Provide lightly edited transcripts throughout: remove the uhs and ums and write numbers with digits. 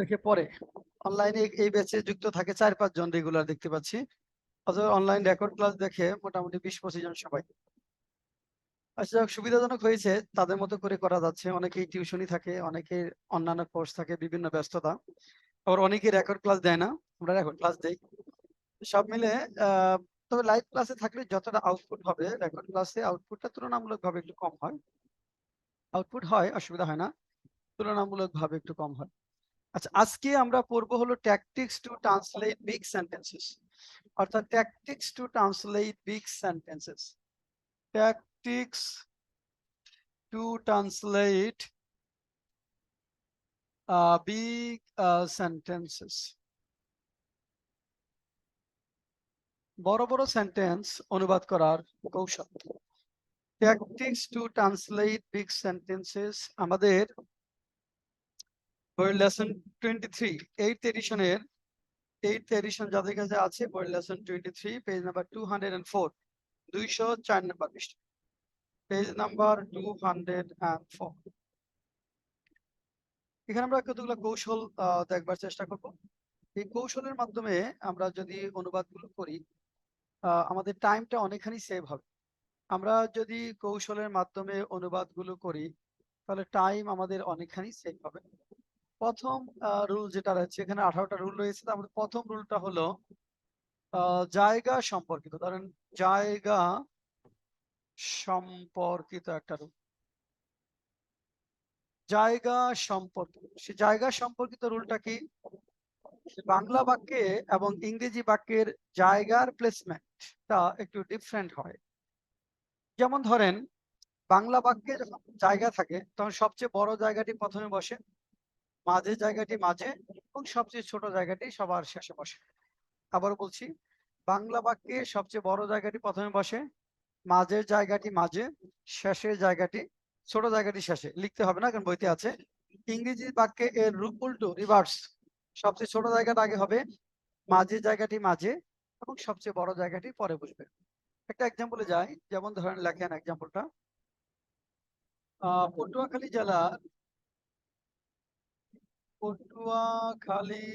দেখে পড়ে। অনলাইনে এই ব্যাচে যুক্ত থাকে 4-5 জন রেগুলার দেখতে পাচ্ছি। অথবা অনলাইন রেকর্ড ক্লাস দেখে মোটামুটি 20-25 জন সবাই। আচ্ছা, যাক, সুবিধাজনক হয়েছে, তাদের মতো করে করা যাচ্ছে। অনেকেই টিউশনি থাকে, অনেকের অন্যান্য কোর্স থাকে, বিভিন্ন ব্যস্ততা। আবার অনেকেই রেকর্ড ক্লাস দেয় না, আমরা রেকর্ড ক্লাস দেই। সব মিলে তবে লাইভ ক্লাসে থাকলে যতটা আউটপুট হবে, রেকর্ড ক্লাসে আউটপুটটা তুলনামূলকভাবে একটু কম হয়। আউটপুট হয়, অসুবিধা হয় না, তুলনামূলকভাবে একটু কম হয়। আচ্ছা, আজকে আমরা পড়বো হলো tactics to translate big sentences, অর্থাৎ tactics to translate big sentences. Tactics to translate big sentences. বড় বড় সেন্টেন্স অনুবাদ করার কৌশল। Tactics to translate big sentences আমাদের বইয়ের লেসন 23 8th এডিশনের 8th এডিশন যাদের কাছে আছে, বইয়ের লেসন 23 পেজ নাম্বার 204 204 নাম্বার পৃষ্ঠা, পেজ নাম্বার 204। এখানে আমরা কতগুলো কৌশল দেখবার চেষ্টা করব। এই কৌশলের মাধ্যমে আমরা যদি অনুবাদগুলো করি, আমাদের টাইমটা অনেকখানি সেভ হবে। আমরা যদি কৌশলের মাধ্যমে অনুবাদগুলো করি, তাহলে টাইম আমাদের অনেকখানি সেভ হবে। প্রথম রুল যেটা রয়েছে, এখানে 18টা রুল রয়েছে। তার মধ্যে প্রথম রুলটা হলো জায়গা সম্পর্কিত। ধরেন জায়গা সম্পর্কিত একটা রুল, জায়গা সম্পর্কিত। সে জায়গা সম্পর্কিত রুলটা কি? বাংলা বাক্যে এবং ইংরেজি বাক্যের জায়গার প্লেসমেন্টটা একটু ডিফারেন্ট হয়। যেমন ধরেন, বাংলা বাক্যে যখন জায়গা থাকে তখন সবচেয়ে বড় জায়গাটি প্রথমে বসে, মাঝের জায়গাটি মাঝে, এবং সবচেয়ে ছোট জায়গাটি সবার শেষে বসে। আবার বলছি, বাংলা বাক্যে সবচেয়ে বড় জায়গাটি প্রথমে বসে, মাঝের জায়গাটি মাঝে, শেষের জায়গাটি, ছোট জায়গাটি শেষে। লিখতে হবে না, কারণ বইতে আছে। ইংরেজি বাক্যে এর রূপ উল্টো, রিভার্স। সবচেয়ে ছোট জায়গাটা আগে হবে, মাঝের জায়গাটি মাঝে, এবং সবচেয়ে বড় জায়গাটি পরে বসবে। একটা এক্সাম্পলে যাই। যেমন ধরেন, লেখেন এক্সাম্পলটা, পটুয়াখালী জেলার পটুয়াখালী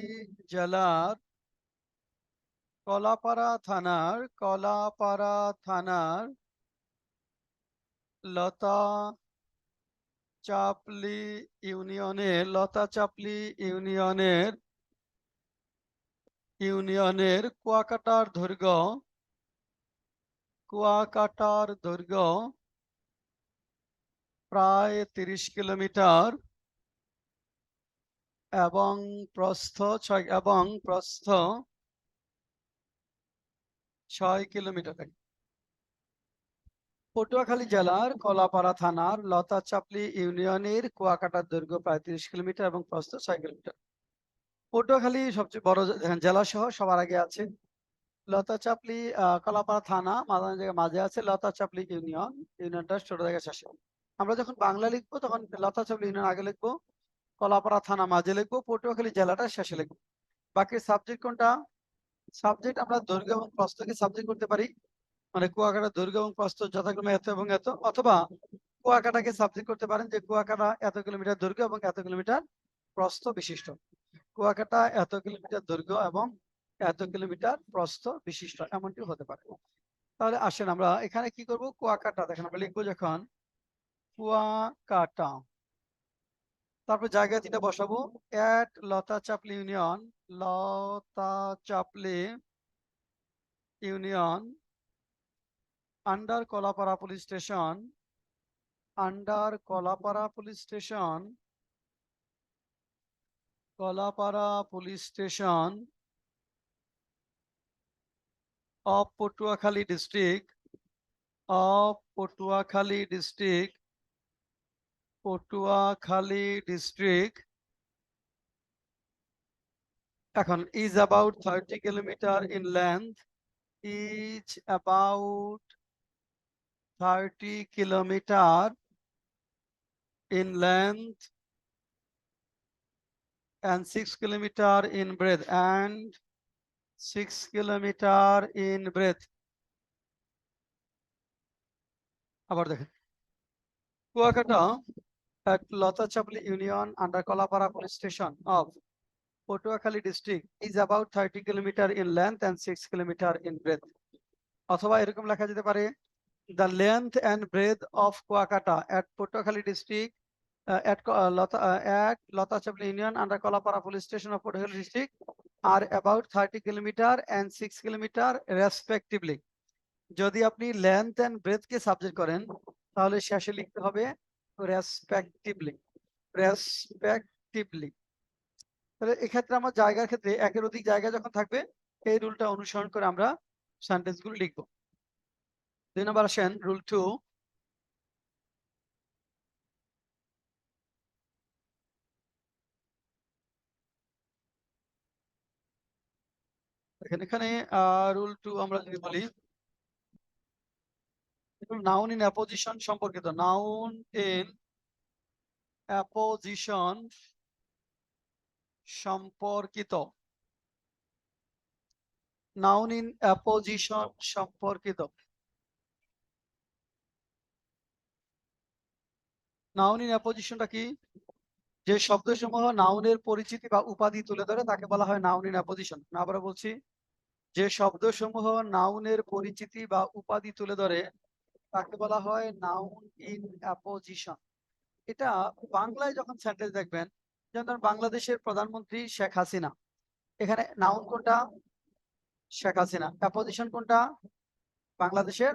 জেলার কলাপাড়া থানার লতা চাপলি ইউনিয়নের কুয়াকাটার দৈর্ঘ্য প্রায় 30 কিলোমিটার এবং প্রস্থ 6 কিলোমিটার। পটুয়াখালী জেলার কলাপাড়া থানার লতাচাপলি ইউনিয়নের কুয়াকাটার দৈর্ঘ্য প্রায় 30 কিলোমিটার এবং প্রস্থ 6 কিলোমিটার। পটুয়াখালী সবচেয়ে বড় জেলা শহর, সবার আগে আছে। লতাচাপলি কলাপাড়া থানা মাঝামাঝি জায়গায় মাঝে আছে। লতাচাপলি ইউনিয়নটা ছোট জায়গায় শেষে। আমরা যখন বাংলা লিখবো তখন লতাচাপলি ইউনিয়ন আগে লিখবো, কলাপাড়া থানা মাঝে লিখবো, পটুয়াখালী জেলাটা শেষে লিখবো। বাকি সাবজেক্ট কোনটা? সাবজেক্ট আমরা দৈর্ঘ্য এবং প্রস্থকে সাবজেক্ট করতে পারি। মানে কুয়াকাটার দৈর্ঘ্য এবং প্রস্থ যথাক্রমে এত এবং এত, অথবা কুয়াকাটাকে সাবজেক্ট করতে পারেন যে কুয়াকাটা এত কিলোমিটার দৈর্ঘ্য এবং এত কিলোমিটার প্রস্থ বিশিষ্ট। কুয়াকাটা এত কিলোমিটার দৈর্ঘ্য এবং এত কিলোমিটার প্রস্থ বিশিষ্ট, এমনটি হতে পারে। তাহলে আসেন আমরা এখানে কি করব, কুয়াকাটা দেখেন আমরা লিখবো যখন কুয়াকাটা, তারপর জায়গা যেটা বসাবো, at Latachapli union under Kalapara police station of Patuakhali district এখন is about 30 kilometer in length, is about 30 kilometer in length and 6 kilometer in breadth, and 6 kilometer in breadth. আবার দেখেন, Kuakata at Lotachapli Union under Kolapara Police Station of Patuakhali district is about 30 kilometre in length and 6 kilometre in breadth. অথবা এরকম লেখা যেতে পারে the length and breadth of Kuakata at Potokali district at Lota Chapli Union under Kolapara police station of Potokali district are about 30 kilometer and 6 kilometer respectively. যদি আপনি length and breadth কে subject করেন তাহলে শেষে লিখতে হবে রেসপেক্টিভলি। রেসপেক্টিভলি। তাহলে এক্ষেত্রে আমার জায়গার ক্ষেত্রে একের অধিক জায়গা যখন থাকবে এই রুলটা অনুসরণ করে আমরা সেন্টেন্স গুলো লিখবো। 2 নম্বর আসেন রুল 2। এখানে রুল 2 আমরা যদি বলি নাউন ইন অ্যাপোজিশন সম্পর্কিত। নাউন ইন অ্যাপোজিশন সম্পর্কিত। নাউন ইন অ্যাপোজিশন সম্পর্কিত। নাউন ইন অ্যাপোজিশনটা কি? যে শব্দসমূহ নাউনের পরিচিতি বা উপাধি তুলে ধরে তাকে বলা হয় নাউন ইন অ্যাপোজিশন। না আবার বলছি, যে শব্দসমূহ নাউনের পরিচিতি বা উপাধি তুলে ধরে তাকে বলা হয় নাউন ইন অ্যাপোজিশন। এটা বাংলায় যখন সেন্টেন্স দেখবেন, যেমন বাংলাদেশের প্রধানমন্ত্রী শেখ হাসিনা, এখানে নাউন কোনটা? শেখ হাসিনা। অ্যাপোজিশন কোনটা? বাংলাদেশের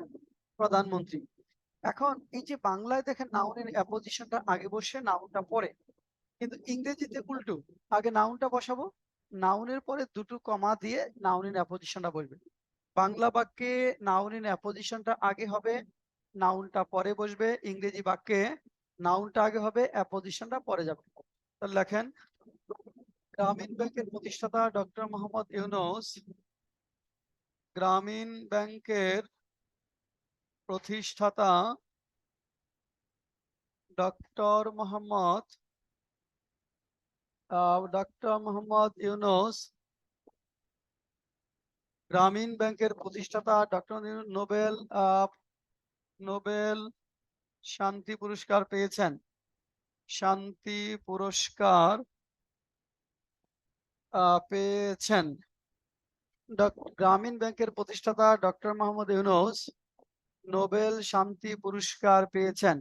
প্রধানমন্ত্রী। এখন এই যে বাংলায় দেখেন নাউনের অ্যাপোজিশনটা আগে বসে নাউনটা পরে, কিন্তু ইংরেজিতে উল্টো, আগে নাউনটা বসাবো, নাউনের পরে দুটো কমা দিয়ে নাউন ইন অ্যাপোজিশনটা বসবে। বাংলা বাক্যে নাউন ইন অ্যাপোজিশনটা আগে হবে, নাউনটা পরে বসবে। ইংরেজি বাক্যে নাউনটা আগে হবে, অ্যাপোজিশনটা পরে যাবে। তাহলে লেখেন গ্রামীণ ব্যাংকের প্রতিষ্ঠাতা ডক্টর মোহাম্মদ ইউনূস। গ্রামীণ ব্যাংকের প্রতিষ্ঠাতা ডক্টর মোহাম্মদ ইউনূস। গ্রামীণ ব্যাংকের প্রতিষ্ঠাতা ডক্টর নোবেল শান্তি পুরস্কার পেয়েছেন। শান্তি পুরস্কার পেয়েছেন। গ্রামীণ ব্যাংকের প্রতিষ্ঠাতা ডক্টর মোহাম্মদ ইউনূস নোবেল শান্তি পুরস্কার পেয়েছেন।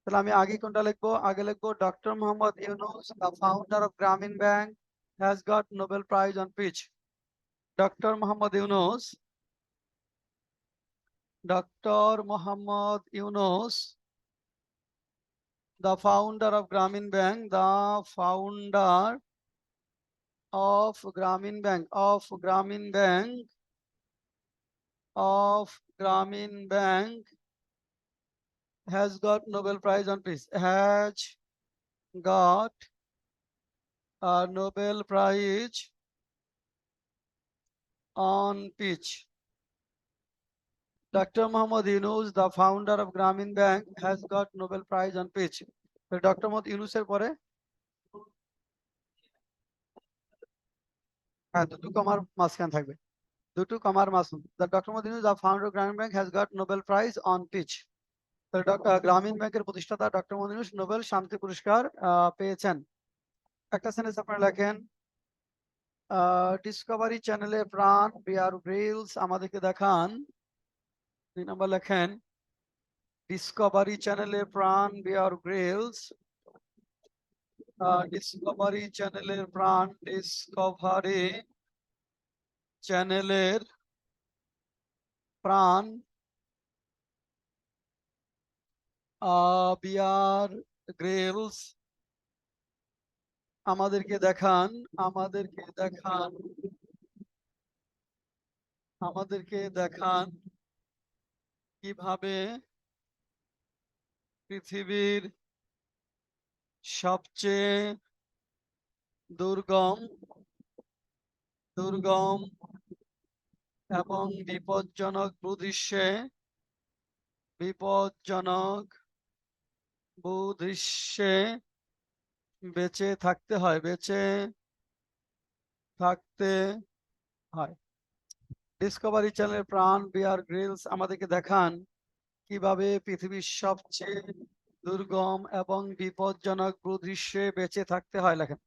তাহলে আমি আগে কোনটা লিখবো? আগে লিখবো doctor Mohammad Yunus the founder of Grameen bank has got Nobel prize on peace. Doctor Mohammad Yunus, doctor Mohammad Yunus the founder of Grameen Bank, the founder of Grameen Bank, of Grameen Bank has got Nobel Prize on Peace, has got a Nobel Prize on Peace. Dr. Muhammad Yunus, the founder of Grameen Bank, has got Nobel Prize on Peace. Dr. Muhammad Yunus এর পরে দুটো কমার মাঝখান থাকবে, দুটো কমার মাঝখান। Dr. Muhammad Yunus, the founder of Grameen Bank, has got Nobel Prize on Peace. গ্রামীণ ব্যাংকের প্রতিষ্ঠাতা ডক্টর মোহাম্মদ ইউনূস নোবেল শান্তি পুরস্কার পেয়েছেন। একটা সেন্টেন্স আপনারা লেখেন ডিসকভারি চ্যানেলে প্রাণ বিয়ার গ্রিলস আমাদেরকে দেখান। 2 নম্বর লেখেন ডিসকভারি চ্যানেলে প্রাণ বিয়ার গ্রিলস। ডিসকভারি চ্যানেলের প্রাণ, ডিসকভারি চ্যানেলের প্রাণ বিয়ার গ্রিলস আমাদেরকে দেখান, আমাদেরকে দেখান কিভাবে পৃথিবীর সবচেয়ে দুর্গম এবং বিপজ্জনক ভূদৃশ্যে বেঁচে থাকতে হয়। ডিসকভারি চ্যানেলের প্রাণ বিয়ার গ্রিলস আমাদেরকে দেখান কিভাবে পৃথিবীর সবচেয়ে দুর্গম এবং বিপজ্জনক ভূদৃশ্যে বেঁচে থাকতে হয়। লেখেন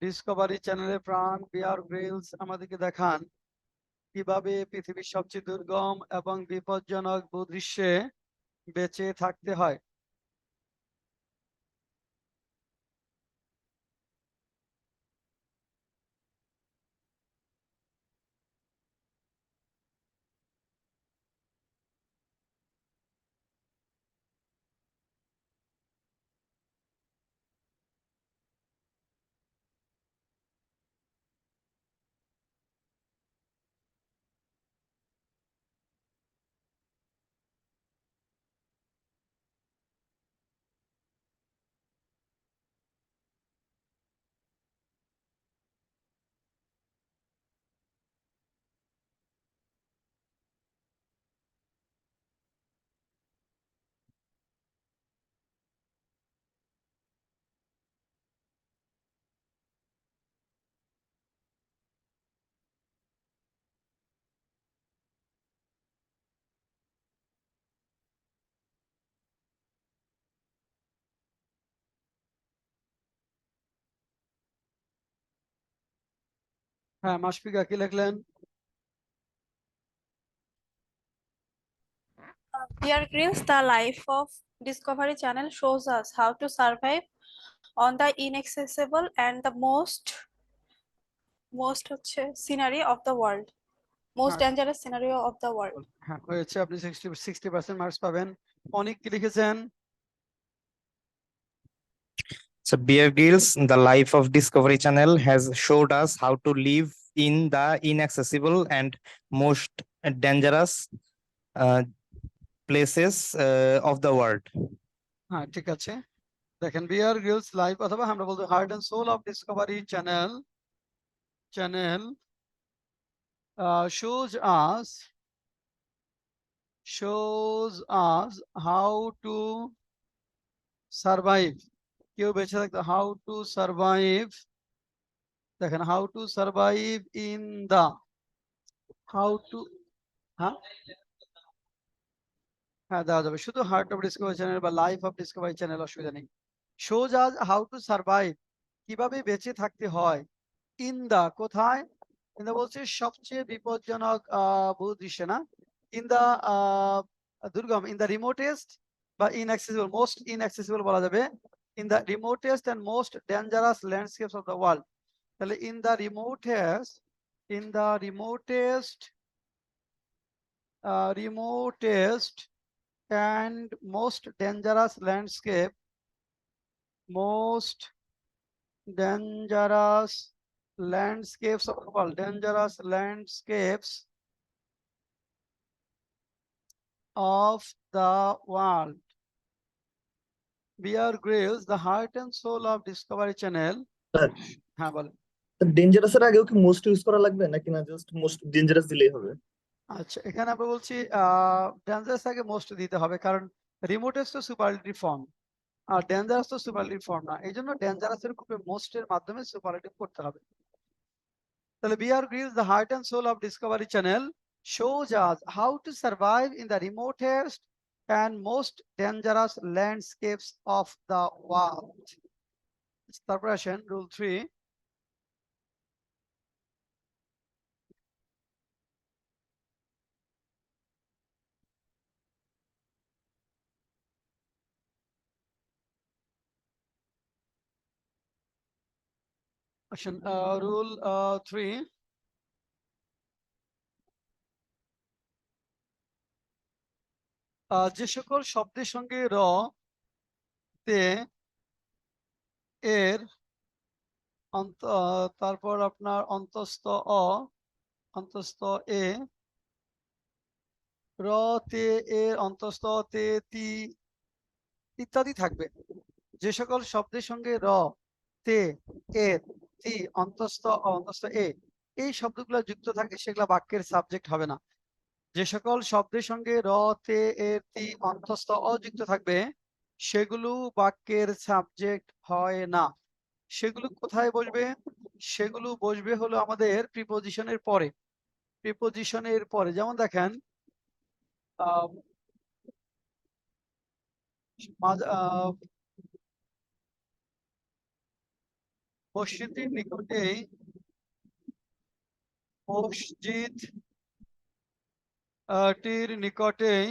ডিসকভারি চ্যানেলের প্রাণ বিয়ার গ্রিলস আমাদেরকে দেখান কিভাবে পৃথিবীর সবচেয়ে দুর্গম এবং বিপজ্জনক ভূদৃশ্যে বেঁচে থাকতে হয়। হ্যাঁ, মাশফিকা কি লিখলেন? Bear Grylls, the Life of Discovery Channel shows us how to survive on the inaccessible and the most scenery of the world, most হ্যাঁ, dangerous scenario of the world. হ্যাঁ হয়েছে, আপনি 60% মার্কস পাবেন। অনেক কি লিখেছেন? So Bear Grylls, the Life of Discovery Channel has showed us how to live in the inaccessible and most dangerous places of the world. হ্যাঁ, ঠিক আছে। দেখেন, বিয়ার গ্রিলস লাইভ অথবা আমরা বলতে heart and soul of Discovery Channel shows us how to survive, কেউ বেঁচে থাকতে হাউ টু সার্ভাইভ। দেখেন, how to survive in the how to, হ্যাঁ হ্যাঁ দেওয়া যাবে, শুধু হার্ট অফ ডিসকভারি চ্যানেল বা লাইফ অফ ডিসকভারি চ্যানেল অসুবিধা নেই। Shows us how to survive, কিভাবে বেঁচে থাকতে হয়। ইন দা কোথায়? ইন দা বলছে সবচেয়ে বিপজ্জনক ভূদৃশ্যে, না ইন দা দুর্গম, ইন দা রিমোটেস্ট বা ইনঅ্যাক্সেসিবল, মোস্ট ইনঅ্যাক্সেসিবল বলা যাবে, in the remotest and most dangerous landscapes of the world. তাহলে in the remotest and most dangerous landscapes of the world, dangerous landscapes of the world. Bear Grylls, the heart and soul of Discovery Channel. হ্যাঁ বলেন। Dangerous এর আগেও কি most use করা লাগবে নাকি না জাস্ট মোস্ট ডেঞ্জারাস দিলেই হবে? আচ্ছা, এখানে আমরা বলছি ডেঞ্জারাস আগে মোস্ট দিতে হবে, কারণ রিমোটেস্ট তো সুপারলেটিভ ফর্ম আর ডেঞ্জারাস তো সুপারলেটিভ ফর্ম না, এই জন্য ডেঞ্জারাসের উপরে মোস্টের মাধ্যমে সুপারলেটিভ করতে হবে। তাহলে Bear Grylls, the heart and soul of Discovery Channel, shows us how to survive in the remotest and most dangerous landscapes of the world. তারপরে আসেন রুল 3। আসেন রুল 3। যে সকল শব্দের সঙ্গে র তে এর তারপর আপনার অন্তস্থ এ, র তে এর অন্তস্থ তে তি ইত্যাদি থাকবে। যে সকল শব্দের সঙ্গে র তে এর তি অন্তস্থ এ এই শব্দগুলো যুক্ত থাকে সেগুলো বাক্যের সাবজেক্ট হবে না। যে সকল শব্দের সঙ্গে র তে এর তি অন্তস্থ অযুক্ত থাকবে সেগুলো বাক্যের সাবজেক্ট হয় না। সেগুলো কোথায় বসবে? সেগুলো বসবে হলো আমাদের প্রিপোজিশনের পরে। যেমন দেখেন মসজিদটির নিকটেই মসজিদ টির নিকটেই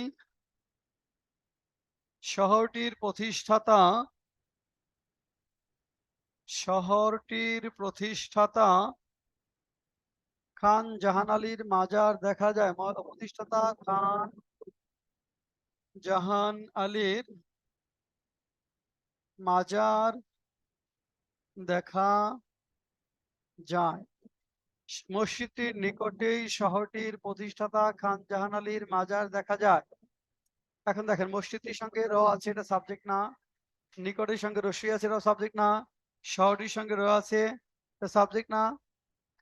শহরটির প্রতিষ্ঠাতা খান জাহান আলীর মাজার দেখা যায়। প্রতিষ্ঠাতা খান জাহান আলীর মাজার দেখা যায়। মসজিদটির নিকটেই শহরটির প্রতিষ্ঠাতা খান জাহান আলীর মাজার দেখা যায়। এখন দেখেন, মসজিদটির সঙ্গে র আছে, এটা সাবজেক্ট না। নিকটের সঙ্গে রস্যই আছে, এটাও সাবজেক্ট না। শহরটির সঙ্গে র আছে, এটা সাবজেক্ট না।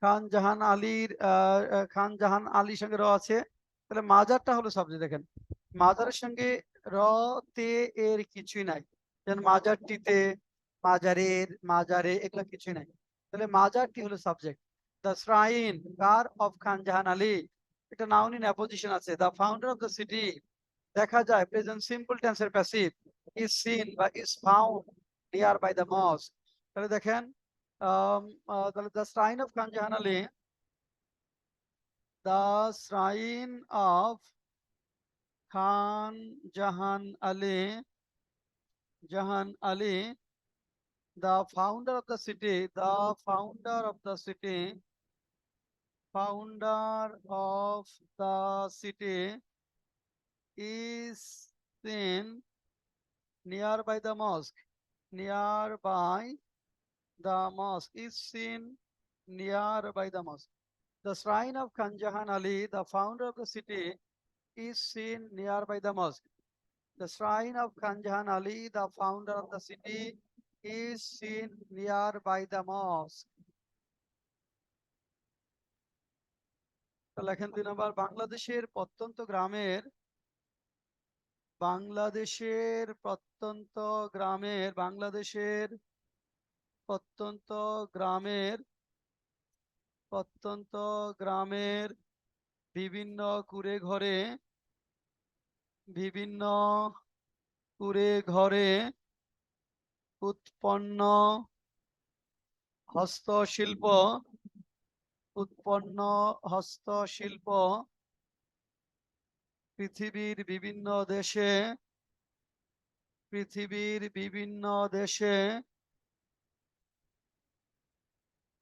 খান জাহান আলীর সঙ্গে র আছে, তাহলে মাজারটা হলো সাবজেক্ট। দেখেন, মাজারের সঙ্গে র তে এর কিছুই নাই, যেমন মাজারটিতে, মাজারে এগুলো কিছুই নাই, তাহলে মাজারটি হলো সাবজেক্ট। দ্য শ্রাইন কার অফ খান জাহান আলী, এটা নাউন ইন অ্যাপোজিশন আছে। The founder of the city দেখা যায়, প্রেজেন্ট সিম্পল টেন্সের প্যাসিভ, ইজ সিন বা is found near by the mosque. তাহলে দেখেন, তাহলে the shrine of Khan Jahan Ali, the shrine of Khan Jahan Ali, the founder of the city, is seen nearby the mosque, is seen nearby the mosque. The shrine of Khan Jahan Ali, the founder of the city, is seen nearby the mosque. The shrine of Khan Jahan Ali, the founder of the city, is seen nearby the mosque. লেখেন 2 নম্বর, বাংলাদেশের প্রত্যন্ত গ্রামের বিভিন্ন কুঁড়ে ঘরে উৎপন্ন হস্তশিল্প পৃথিবীর বিভিন্ন দেশে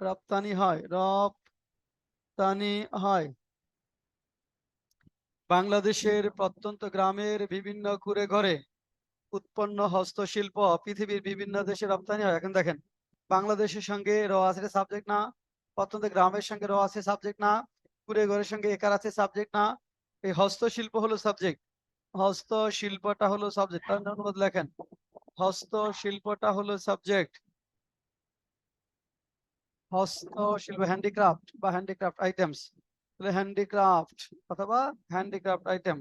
রপ্তানি হয়। বাংলাদেশের প্রত্যন্ত গ্রামের বিভিন্ন কুঁড়ে ঘরে উৎপন্ন হস্তশিল্প পৃথিবীর বিভিন্ন দেশে রপ্তানি হয়। এখন দেখেন, বাংলাদেশের সঙ্গে র আছে, সাবজেক্ট না। প্রত্যন্ত গ্রামের সঙ্গে র আছে, সাবজেক্ট না। কুঁড়ে ঘরের সঙ্গে একার আছে, সাবজেক্ট না। এই হস্তশিল্প হলো সাবজেক্ট, হস্তশিল্পটা হলো সাবজেক্ট। তার অনুবাদ লেখেন, হস্তশিল্পটা হলো সাবজেক্ট। হস্তশিল্প হ্যান্ডিক্রাফট বা হ্যান্ডিক্রাফট আইটেমস, তাহলে হ্যান্ডিক্রাফট অথবা হ্যান্ডিক্রাফট আইটেম।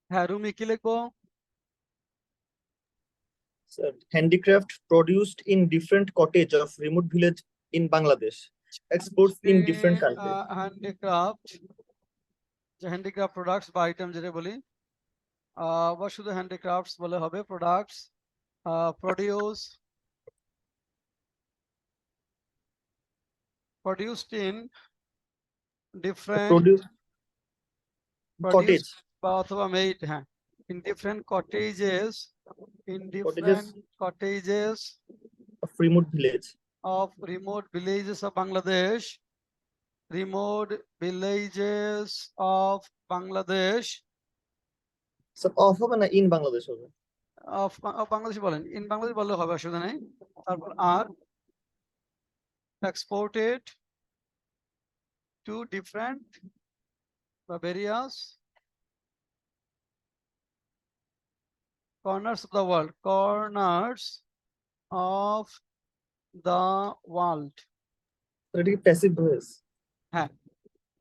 হ্যাঁ রুমি কি লিখবো? Sir, handicraft produced in different cottage of remote village in Bangladesh. Exports in different countries. Handicraft, যে হ্যান্ডিক্রাফট প্রোডাক্টস বা আইটেম যেটা বলি, বা শুধু হ্যান্ডিক্রাফটস বলে হবে, products produced in different Produce produced cottage. বা অথবা made, হ্যাঁ, in different cottages Cottages of remote village. of remote villages of Bangladesh, remote villages of Bangladesh, Sir, off হবে না in Bangladesh হবে? of বাংলাদেশ বলেন, in বাংলাদেশ বললে হবে, অসুবিধা নেই। তারপর আর exported to different বা various corners of the world, corners of the world, Sir, এটা কি passive voice? হ্যাঁ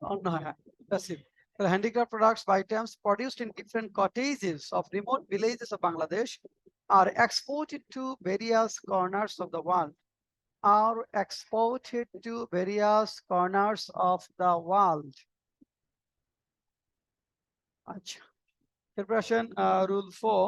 অন্য, হ্যাঁ passive। তাহলে handicraft products by items produced in different cottages of remote villages of Bangladesh are exported to various corners of the world, are exported to various corners of the world। আচ্ছা, এরপর আসেন rule 4।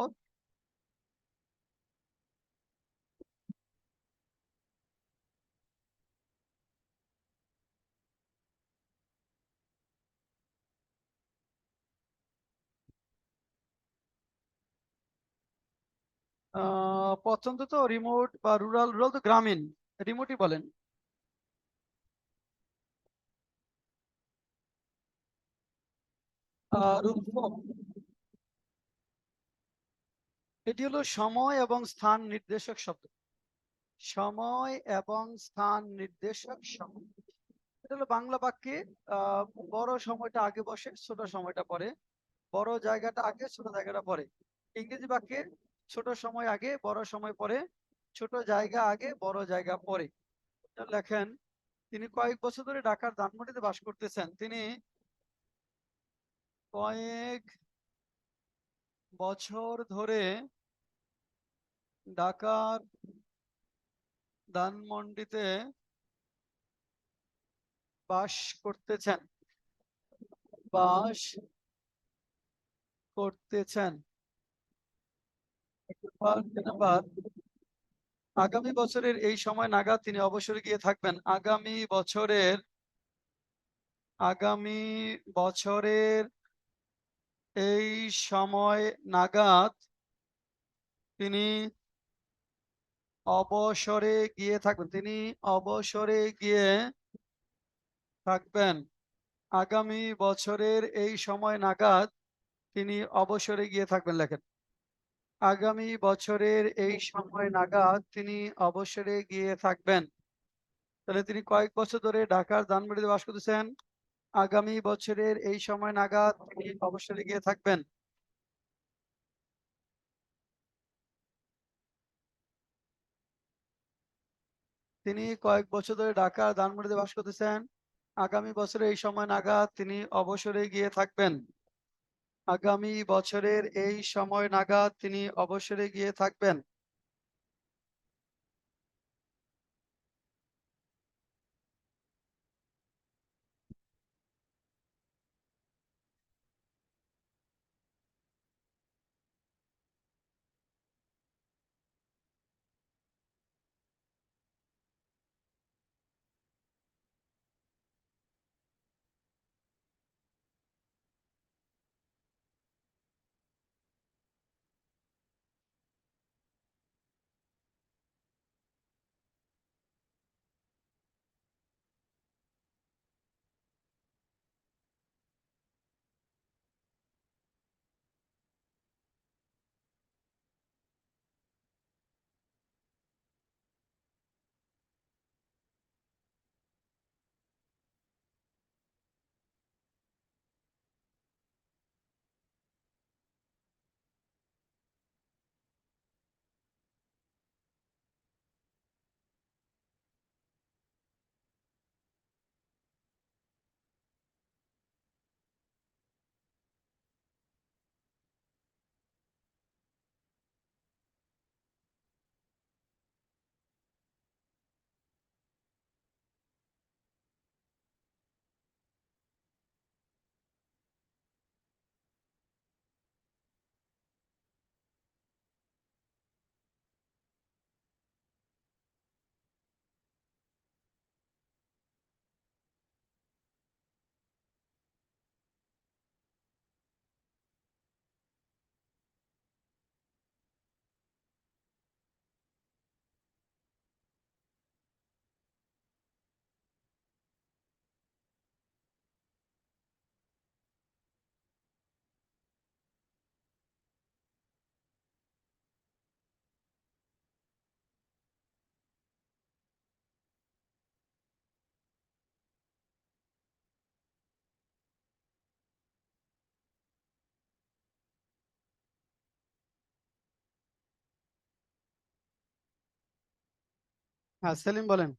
প্রথম তো remote বা rural, rural তো গ্রামীণ, রিমোটই বলেন। Rule 4, এটি হলো সময় এবং স্থান নির্দেশক শব্দ, সময় এবং স্থান নির্দেশক শব্দ। এটা হলো বাংলা বাক্যে বড় সময়টা আগে বসে, ছোট সময়টা পরে, বড় জায়গাটা আগে, ছোট জায়গাটা পরে। ইংরেজি বাক্যে ছোট সময় আগে, বড় সময় পরে, ছোট জায়গা আগে, বড় জায়গা পরে। লেখেন, তিনি কয়েক বছর ধরে ঢাকার ধানমন্ডিতে বাস করতেছেন। তিনি কয়েক বছর ধরে ঢাকার ধানমন্ডিতে বাস করতেছেন, বাস করতেছেন। নাম্বার, আগামী বছরের এই সময় নাগাদ তিনি অবসরে গিয়ে থাকবেন। আগামী বছরের এই সময় নাগাদ তিনি অবসরে গিয়ে থাকবেন, তিনি অবসরে গিয়ে থাকবেন। আগামী বছরের এই সময় নাগাদ তিনি অবসরে গিয়ে থাকবেন। লেখেন, আগামী বছরের এই সময় নাগাদ তিনি অবসরে গিয়ে থাকবেন। তাহলে তিনি কয়েক বছর ধরে ঢাকার ধানমন্ডিতে বাস করতেছেন, আগামী বছরের এই সময় নাগাদ তিনি অবসরে গিয়ে থাকবেন। তিনি কয়েক বছর ধরে ঢাকার ধানমন্ডিতে বাস করতেছেন, আগামী বছরের এই সময় নাগাদ তিনি অবসরে গিয়ে থাকবেন। আগামী বছরের এই সময় নাগাদ তিনি অবসরে গিয়ে থাকবেন। হ্যাঁ সেলিম বলেন।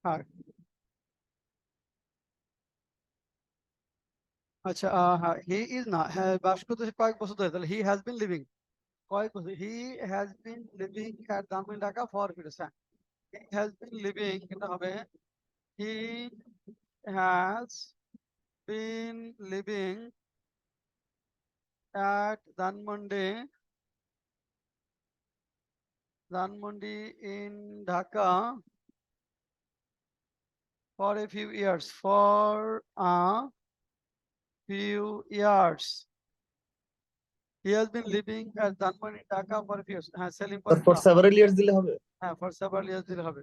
হ্যাঁ আচ্ছা হ্যাঁ হি ইজ না, হ্যাঁ বাস করতেছে কয়েক বছর ধরে, তাহলে হি হ্যাজ বিন লিভিং কয়েক বছর, he has been living at Dhanmondi Dhaka for period, হ্যাঁ হি হ্যাজ বিন লিভিং, এটা হবে he has been living at Dhanmondi in Dhaka for a few years. He has been living at Dhanmondi, Dhaka for a few years. হ্যাঁ Selim for পরেরটা, several years দিলে হবে? হ্যাঁ for several years দিলে হবে।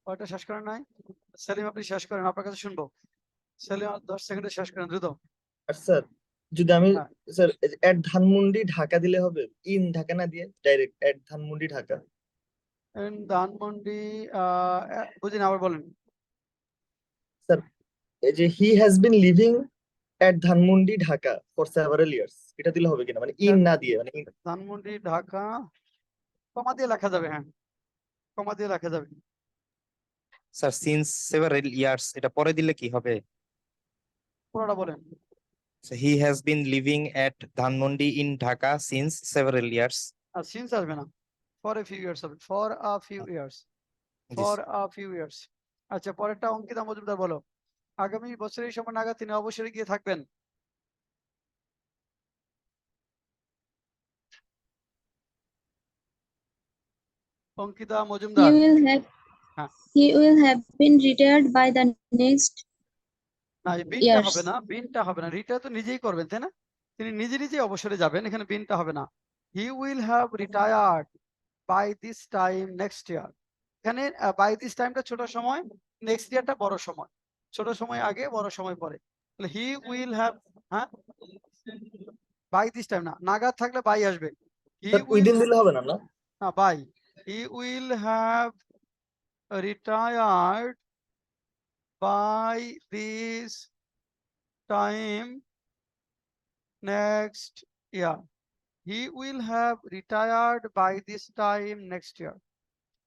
ওটা শেষ করেন নাই? সেলিম আপনি শেষ করেন, আপনার কাছে শুনবো। সেলিম 10 সেকেন্ডে শেষ করেন দ্রুত। আর স্যার যদি আমি হ্যাঁ স্যার এট ধানমন্ডি ঢাকা দিলে হবে, ইন ঢাকা না দিয়ে direct at Dhanmondi Dhaka? in Dhanmondi বুঝি না, আবার বলেন। স্যার এই যে he has been living at Dhanmondi Dhaka for several years, এটা দিলে হবে কিনা, মানে ইন না দিয়ে, মানে in। ধানমন্ডি ঢাকা কমা দিয়ে লেখা যাবে, হ্যাঁ কমা দিয়ে লেখা যাবে। স্যার সিন্স সেভারাল ইয়ার্স এটা পরে দিলে কি হবে? পুরোটা বলেন। So he has been living at Dhanmondi in Dhaka since several years. R since আসবে না, ফর এ ফিউ ইয়ার্স হবে, for a few years, This for a few years. আচ্ছা পরেরটা অঙ্কিতা মজুমদার বলো। আগামী বছর এই সময় নাগাদ তিনি অবসরে গিয়ে থাকবেন। Ankita He Majumdar. will have হ্যাঁ he will have been retired by the next না এই বিনটা years. হবে না, বিনটা হবে না, রিটায়ার তো নিজেই করবেন তাই না, তিনি নিজে নিজেই অবসরে যাবেন, এখানে বিনটা হবে না। He will have retired by this time next year. এখানে বাই দিস টাইমটা ছোট সময়, নেক্সট ইয়ারটা বড় সময়, ছোট সময় আগে বড় সময় পরে, তাহলে হি উইল হ্যাভ, হ্যাঁ বাই দিস টাইম না, নাগাদ থাকলে বাই আসবে, হি স্যার উইল, উইদিন দিলে হবে না না? না by, he will have retired by this time next year. He will have retired by this time next year.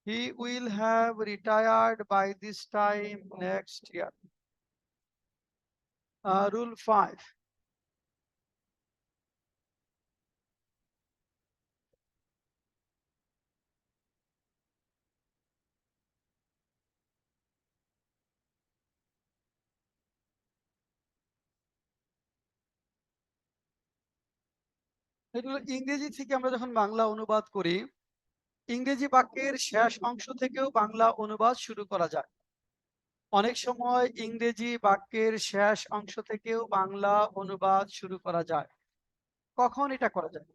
He will have retired by this time next year. Rule 5. এগুলো ইংরেজি থেকে আমরা যখন বাংলা অনুবাদ করি, ইংরেজি বাক্যের শেষ অংশ থেকেও বাংলা অনুবাদ শুরু করা যায়। অনেক সময় ইংরেজি বাক্যের শেষ অংশ থেকেও বাংলা অনুবাদ শুরু করা যায়। কখন এটা করা যায়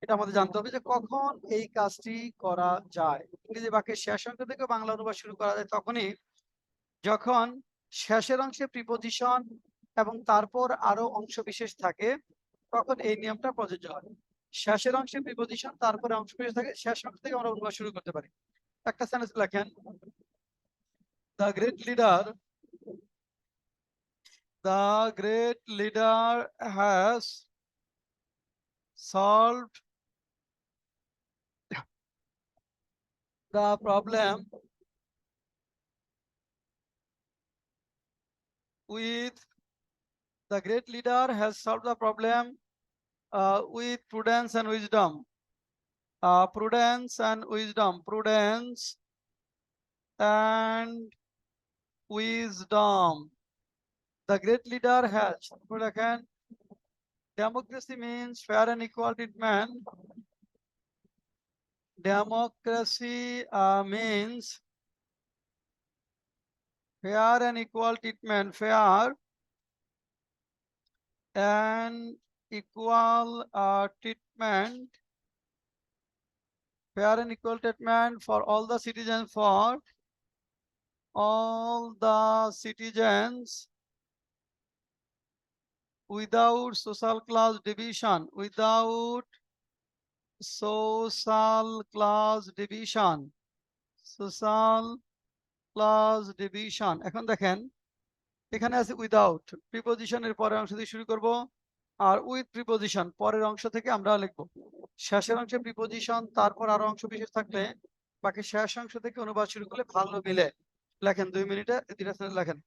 এটা আমাদের জানতে হবে, যে কখন এই কাজটি করা যায়। ইংরেজি বাক্যের শেষ অংশ থেকে বাংলা অনুবাদ শুরু করা যায় তখনই যখন শেষের অংশে প্রিপোজিশন এবং তারপর আরো অংশ বিশেষ থাকে, তখন এই নিয়মটা প্রযোজ্য হয়। শেষের অংশে প্রিপোজিশন তারপরে অংশ বিশেষ থাকে, শেষ অংশ থেকে আমরা অনুবাদ শুরু করতে পারি। একটা সেন্টেন্স লেখেন, the great leader has solved the problem with the great leader has solved the problem with prudence and wisdom. Prudence and wisdom. Prudence and wisdom. The great leader has. Again, democracy means fair and equal treatment. Democracy means fair and equal treatment. Fair and equal treatment. Fair and equal treatment for all the citizens. For all the citizens without social class division. Without social class division. Social class division. এখন দেখেন এখানে আছে without, প্রিপোজিশনের পরের অংশ দিয়ে শুরু করব, আর with preposition পরের অংশ থেকে আমরা লিখব। শেষের অংশে প্রিপোজিশন তারপর আরো অংশ বিশেষ থাকলে বাকি শেষ অংশ থেকে অনুবাদ শুরু করলে ভালো মিলে। লেখেন 2 মিনিটে 2টা সেন্টেন্স লেখেন।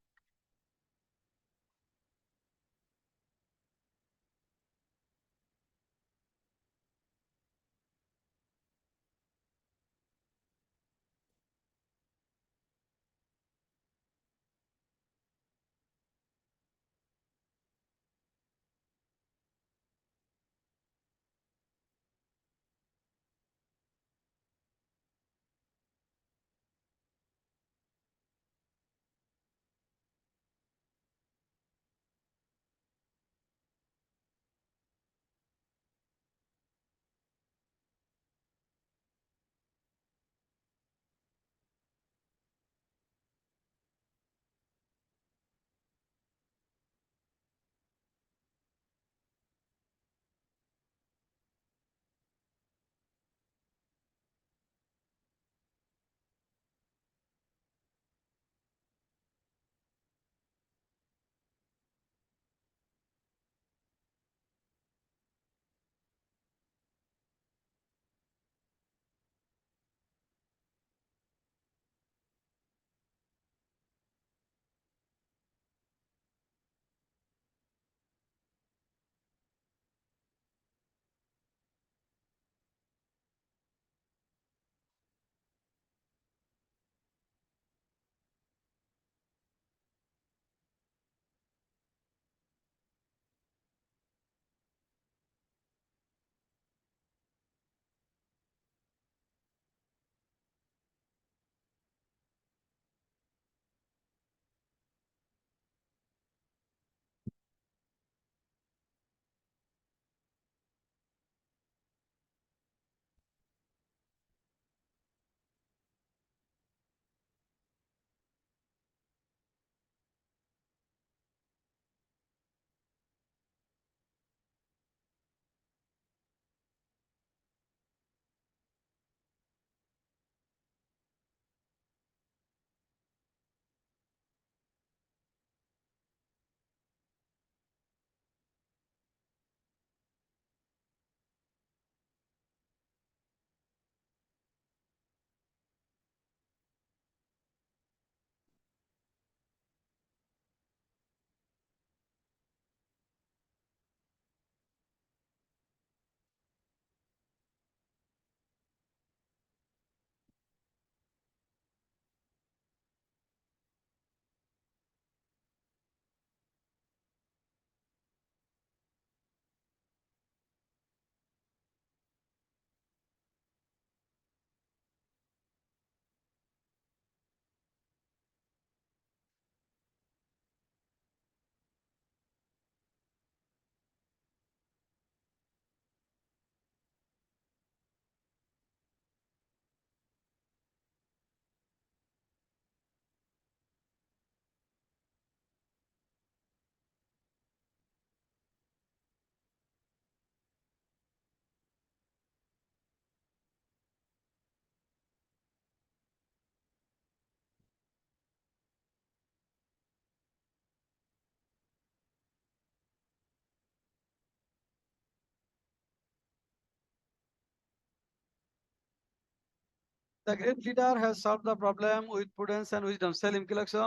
The great leader has solved the problem with prudence and wisdom. Selim কি লাগছো?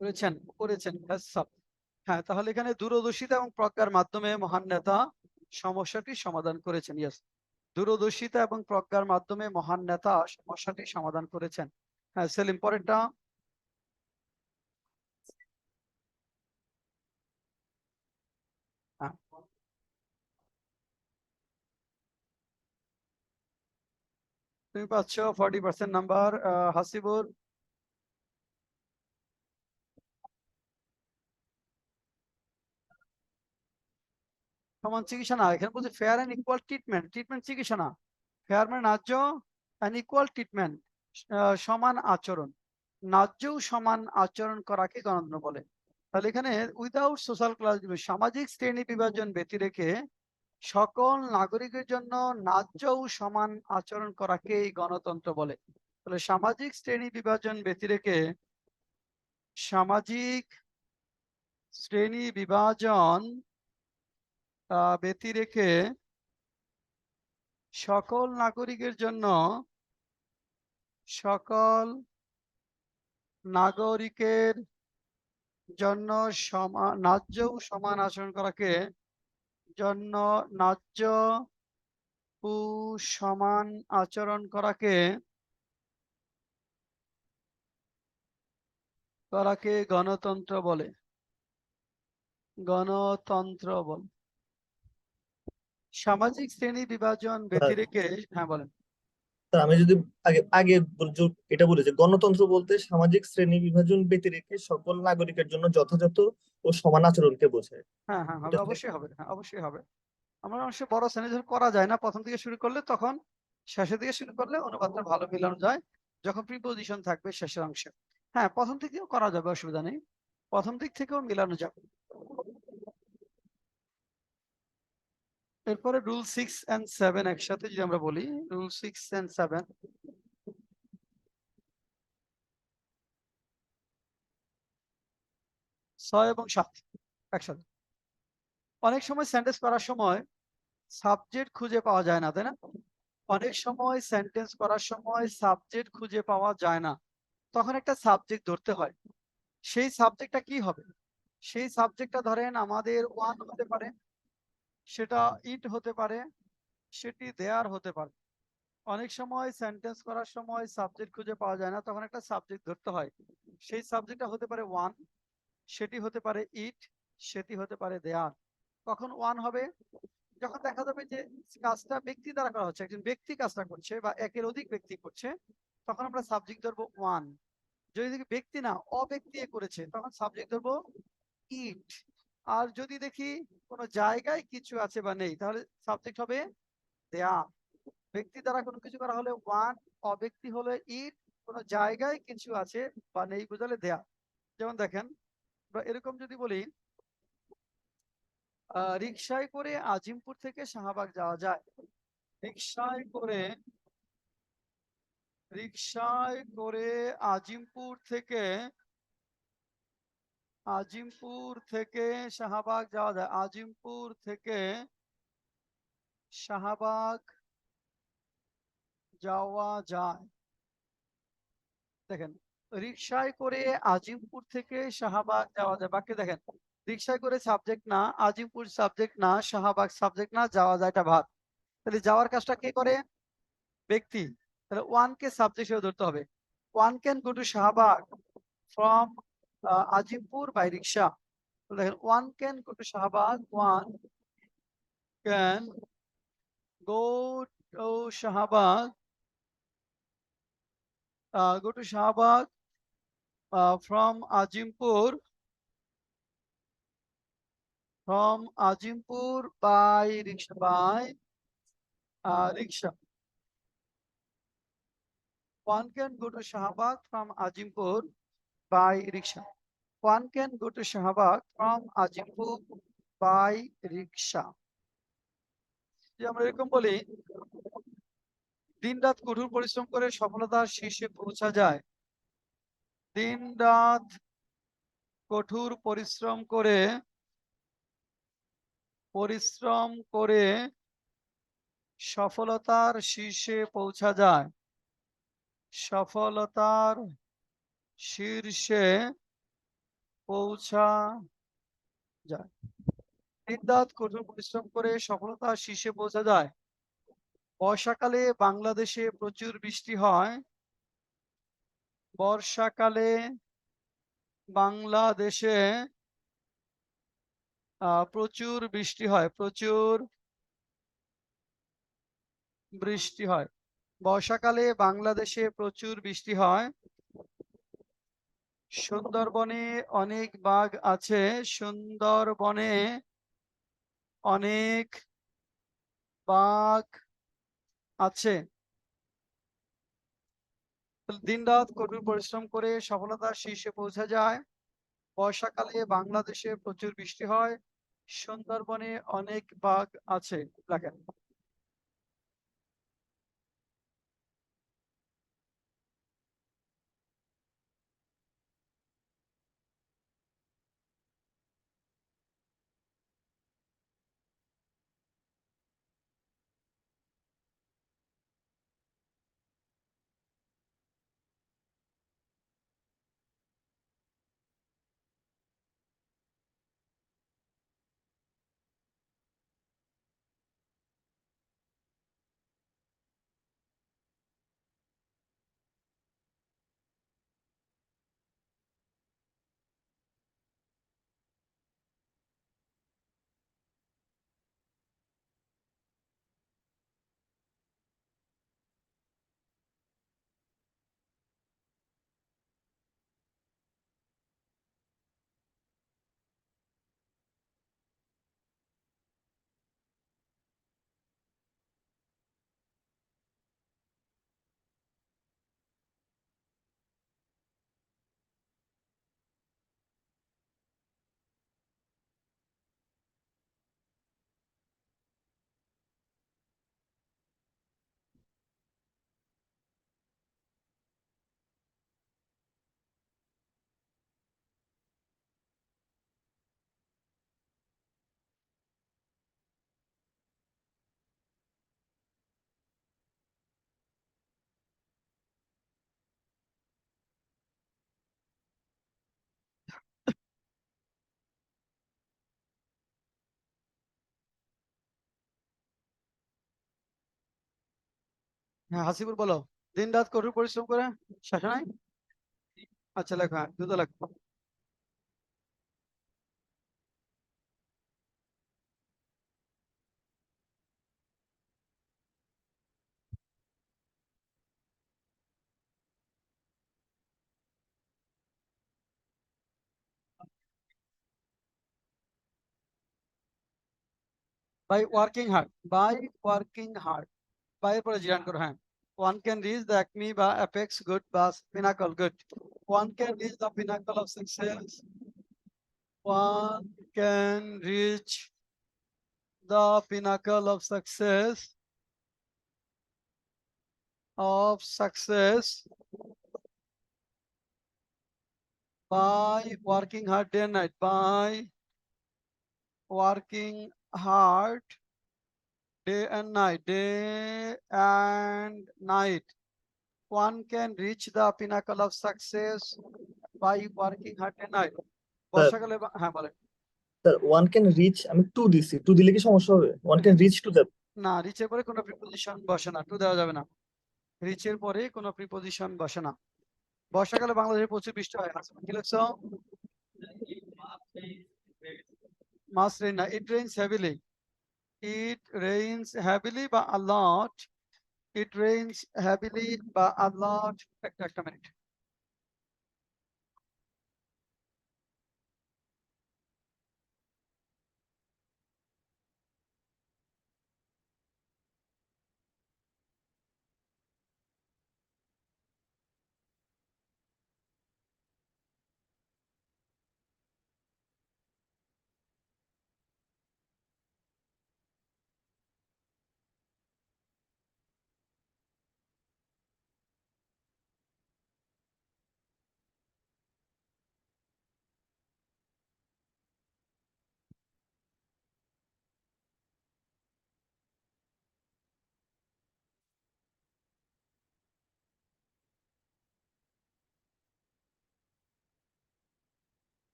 করেছেন করেছেন has solved। হ্যাঁ, তাহলে এখানে দূরদর্শিতা এবং প্রজ্ঞার মাধ্যমে মহান নেতা সমস্যাটি সমাধান করেছেন। ইয়েস, দূরদর্শিতা এবং প্রজ্ঞার মাধ্যমে মহান নেতা সমস্যাটি সমাধান করেছেন। হ্যাঁ সেলিম, পরেরটা। হ্যাঁ, তুমি পাচ্ছ 40% নাম্বার। হাসিবুর? সমান চিকিৎসা না, এখানে বলছে fair and equal treatment. Treatment চিকিৎসা না, ফেয়ার মানে ন্যায্য, অ্যান্ড ইকুয়াল ট্রিটমেন্ট সমান আচরণ। ন্যায্যও সমান আচরণ করাকে গণতন্ত্র বলে। তাহলে এখানে উইদাউট সোশ্যাল ক্লাস, সামাজিক শ্রেণী বিভাজন ব্যতি রেখে সকল নাগরিকের জন্য ন্যায্য ও সমান আচরণ করাকেই গণতন্ত্র বলে। তাহলে সামাজিক শ্রেণী বিভাজন ব্যতিরেকে সামাজিক শ্রেণী বিভাজন ব্যতিরেকে সকল নাগরিকের জন্য ন্যায্য ও সমান আচরণ করাকে গণতন্ত্র বলে। সামাজিক শ্রেণী বিভাজন ব্যতিরেকে, হ্যাঁ বলেন। স্যার আমি যদি আগে আগে এটা বলি যে গণতন্ত্র বলতে সামাজিক শ্রেণী বিভাজন ব্যতিরেকে সকল নাগরিকের জন্য যথাযথ ও সমান আচরণকে বোঝায়। হ্যাঁ হ্যাঁ হবে, এটা অবশ্যই হবে, হ্যাঁ অবশ্যই হবে। আমরা অবশ্য বড় শ্রেণী যখন করা যায় না, প্রথম থেকে শুরু করলে তখন শেষের দিকে শুরু করলে অনুপাতটা ভালো মিলানো যায়, যখন প্রিপোজিশন থাকবে শেষের অংশে। হ্যাঁ প্রথম থেকেও করা যাবে, অসুবিধা নেই, প্রথম দিক থেকেও মিলানো যাবে। এরপরে রুল 6 and 7 একসাথে যদি আমরা বলি, রুল 6 and 7। 6 এবং 7 একসাথে। অনেক সময় সেন্টেন্স করার সময় সাবজেক্ট খুঁজে পাওয়া যায় না, তাই না? অনেক সময় সেন্টেন্স করার সময় সাবজেক্ট খুঁজে পাওয়া যায় না, তখন একটা সাবজেক্ট ধরতে হয়। সেই সাবজেক্টটা কি হবে? সেই সাবজেক্টটা ধরেন আমাদের ওয়ান হতে পারে, সেটা ইট হতে পারে, সেটি দেয়ার হতে পারে। অনেক সময় সেন্টেন্স করার সময় সাবজেক্ট খুঁজে পাওয়া যায় না, তখন একটা সাবজেক্ট ধরতে হয়। সেই সাবজেক্টটা হতে পারে ওয়ান, সেটি হতে পারে ইট, সেটি হতে পারে দেয়ার। কখন ওয়ান হবে? যখন দেখা যাবে যে কাজটা ব্যক্তি দ্বারা করা হচ্ছে, একজন ব্যক্তি কাজটা করছে বা একের অধিক ব্যক্তি করছে, তখন আমরা সাবজেক্ট ধরবো ওয়ান। যদি দেখি ব্যক্তি না, অব্যক্তি করেছে, তখন সাবজেক্ট ধরবো ইট। আর যদি দেখি কোনো জায়গায় কিছু আছে বা নেই, তাহলে সাবজেক্ট হবে দেয়ার। ব্যক্তি দ্বারা কোনো কিছু করা হলে ওয়ান, অব্যক্তি হলে ইট, কোনো জায়গায় কিছু আছে বা নেই বোঝালে দেয়ার। যেমন দেখেন, এরকম যদি বলি রিকশায় করে আজিমপুর থেকে শাহবাগ যাওয়া যায়। রিকশায় করে আজিমপুর থেকে শাহবাগ যাওয়া যায়। আজিমপুর থেকে শাহবাগ যাওয়া যায়। দেখেন, রিকশায় করে আজিমপুর থেকে শাহবাগ যাওয়া যায়, বাক্যে দেখেন রিকশায় করে সাবজেক্ট না, আজিমপুর সাবজেক্ট না, শাহবাগ সাবজেক্ট না, যাওয়া যায় এটা ভার্ব। তাহলে যাওয়ার কাজটা কে করে? ব্যক্তি। তাহলে ওয়ান কে সাবজেক্ট হিসেবে ধরতে হবে। One can go to Shahbag from Azimpur by rickshaw. দেখেন, one can go to Shahbag, one can go to Shahbag, from Ajimpur by rickshaw. One can go to Shahbag from Ajimpur by rickshaw. One can go to Shahbag from Ajimpur by rickshaw. যে আমরা এরকম বলি, দিনরাত কঠোর পরিশ্রম করে সফলতার শীর্ষে পৌঁছা যায়। দিনরাত কঠোর পরিশ্রম করে সফলতার শীর্ষে পৌঁছা যায়। সফলতার শীর্ষে পৌঁছা যায়। দিনরাত কঠোর পরিশ্রম করে সফলতার শীর্ষে পৌঁছা যায়। বর্ষাকালে বাংলাদেশে প্রচুর বৃষ্টি হয়। বর্ষাকালে বাংলাদেশে প্রচুর বৃষ্টি হয়। প্রচুর বৃষ্টি হয়। বর্ষাকালে বাংলাদেশে প্রচুর বৃষ্টি হয়। সুন্দরবনে অনেক বাঘ আছে। সুন্দরবনে অনেক বাঘ আছে। দিনরাত কঠোর পরিশ্রম করে সফলতার শীর্ষে পৌঁছা যায়। বর্ষাকালে বাংলাদেশে প্রচুর বৃষ্টি হয়। সুন্দরবনে অনেক বাঘ আছে লেখেন। হ্যাঁ, হাসিবুল বলো। দিন রাত কঠোর পরিশ্রম করে শেষ নাই। আচ্ছা লেখো, হ্যাঁ দ্রুত লেখো। By working hard, by working hard, by এর পরে জিরান করো। হ্যাঁ, one can reach the acme বা apex good বা pinnacle good, one can reach the pinnacle of success, one can reach the pinnacle of success by working hard day and night, by working hard day and night. One can reach the pinnacle of success by working hard day and night. বর্ষাকালে হ্যাঁ বলেন। Sir one can reach, আমি two দিছি, two দিলে কি সমস্যা হবে? One can reach to the, না, রিচের পরে কোনো প্রিপোজিশন বসে না, টু দেওয়া যাবে না। রিচের পরে কোনো প্রিপোজিশন বসে না। বর্ষাকালে বাংলাদেশে প্রচুর বৃষ্টি হয়। কি লিখছো? মাস রেইন না, it rains heavily. It rains heavily বা a lot, it rains heavily বা a lot। একটা মিনিট।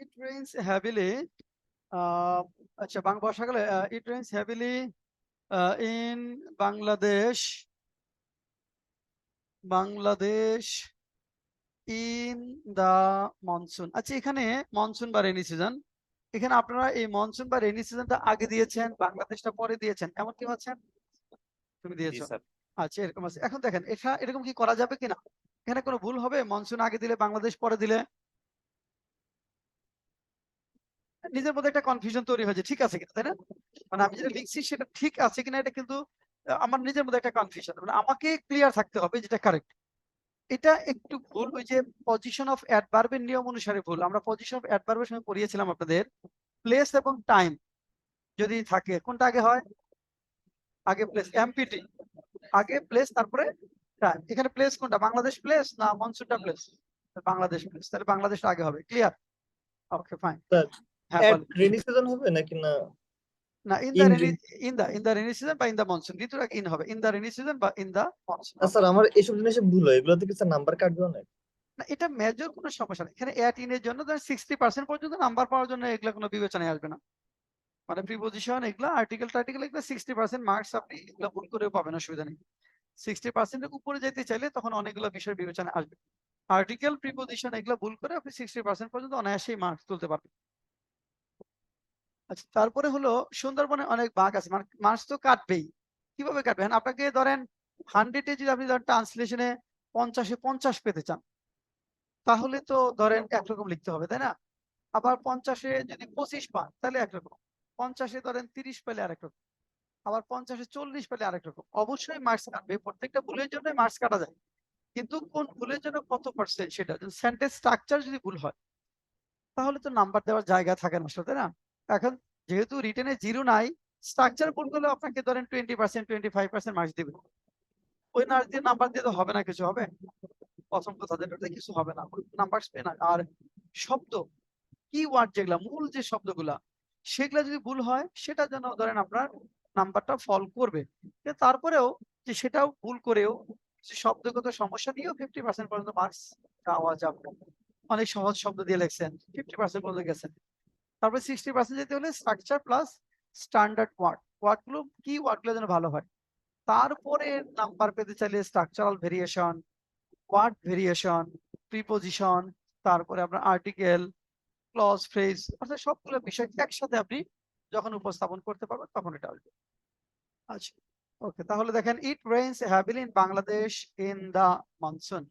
It rains heavily. আচ্ছা বর্ষাকালে it rains heavily in Bangladesh in the monsoon. আচ্ছা এখানে মনসুন বা রেনি সিজন, এখানে আপনারা এই মনসুন বা রেনি সিজনটা আগে দিয়েছেন, বাংলাদেশটা পরে দিয়েছেন, এমন কি পাচ্ছেন? তুমি দিয়েছো। আচ্ছা এরকম আছে। এখন দেখেন এটা এরকম কি করা যাবে কিনা, এখানে কোনো ভুল হবে? মনসুন আগে দিলে বাংলাদেশ পরে দিলে নিজের মধ্যে একটা কনফিউশন তৈরি হয়েছে, ঠিক আছে কিনা, তাই না? মানে আমি যেটা লিখছি সেটা ঠিক আছে কিনা, এটা কিন্তু আমার নিজের মধ্যে একটা কনফিউশন, মানে আমাকে ক্লিয়ার থাকতে হবে যেটা কারেক্ট। এটা একটু ভুল, ওই যে পজিশন অফ অ্যাডভার্বের নিয়ম অনুসারে ভুল। আমরা পজিশন অফ অ্যাডভার্বের সময় পড়িয়েছিলাম আপনাদের, প্লেস এবং টাইম যদি থাকে কোনটা আগে হয়? আগে প্লেস, এমপিটি আগে প্লেস তারপরে টাইম। এখানে প্লেস কোনটা, বাংলাদেশ প্লেস না মনসুনটা প্লেস? বাংলাদেশ প্লেস, তাহলে বাংলাদেশটা আগে হবে। ক্লিয়ার? Okay fine. হ্যাঁ এট বলেন। রেনি সিজন হবে নাকি না না in in the rainy, in the rainy season বা ইন দা মনসুন, দুটোর আগে ইন হবে, ইন দা রেনি সিজন বা ইন দা মনসুন। স্যার আমার এইসব জিনিসে ভুল হয়, এগুলোতে কি স্যার নাম্বার কাটবে না? না এটা মেজর কোনো সমস্যা নেই, এখানে অ্যাট ইন এর জন্য ধরেন 60% পর্যন্ত নাম্বার পাওয়ার জন্য এগুলো কোনো বিবেচনায় আসবে না। মানে প্রিপোজিশন এগুলা আর্টিকেল টার্টিকেল এগুলো 60% মার্কস আপনি এগুলো ভুল করেও পাবেন, অসুবিধা নেই। 60% এর উপরে যেতে চাইলে তখন অনেকগুলো বিষয় বিবেচনায় আসবে। আর্টিকেল প্রিপোজিশন এগুলো ভুল করে আপনি 60% পর্যন্ত অনায়াসেই মার্কস তুলতে পারবেন। আচ্ছা তারপরে হলো সুন্দরবনে অনেক বাঘ আছে, মানে মার্কস তো কাটবেই। কিভাবে কাটবেন? আপনাকে ধরেন 100-এ যদি আপনি ধরেন ট্রান্সলেশনে 50-এ 50 পেতে চান, তাহলে তো ধরেন একরকম লিখতে হবে, তাই না? আবার 50-এ যদি 25 পান তাহলে একরকম, 50-এ ধরেন 30 পেলে আরেক রকম, আবার 50-এ 40 পেলে আরেক রকম। অবশ্যই মার্কস কাটবে, প্রত্যেকটা ভুলের জন্য মার্কস কাটা যায়, কিন্তু কোন ভুলের জন্য কত পার্সেন্ট সেটা। সেন্টেন্স স্ট্রাকচার যদি ভুল হয় তাহলে তো নাম্বার দেওয়ার জায়গা থাকে না আসলে, তাই না? এখন যেহেতু রিটেনে 0 নাই, স্ট্রাকচার ভুল করলে আপনাকে ধরেন 20% 25% মার্কস দিবে। ওই মার্কস দিয়ে নাম্বার দিয়ে তো হবে না, কিছু হবে? প্রথম কথা যেটা কিছু হবে না, নাম্বার পেয়ে না। আর শব্দ কি ওয়ার্ড যেগুলা মূল যে শব্দগুলা সেগুলা যদি ভুল হয় সেটা যেন ধরেন আপনার নাম্বারটা ফল করবে। তারপরেও যে সেটাও ভুল করেও শব্দগত সমস্যা নিয়েও 50% পর্যন্ত মার্কস পাওয়া যাবে। অনেক সহজ শব্দ দিয়ে লিখছেন, 50% পর্যন্ত গেছেন। তারপরে 60% যেতে হলে স্ট্রাকচার প্লাস স্ট্যান্ডার্ড ওয়ার্ড গুলো কি ওয়ার্ড গুলো যেন ভালো হয়। তারপরে নাম্বার পেতে চাইলে structural variation, word variation, preposition, তারপরে আপনার আর্টিকেল, ক্লজ, ফ্রেজ, অর্থাৎ সবগুলো বিষয় একসাথে আপনি যখন উপস্থাপন করতে পারবেন তখন এটা আসবে। আচ্ছা ওকে, তাহলে দেখেন it rains heavily in Bangladesh in the monsoon.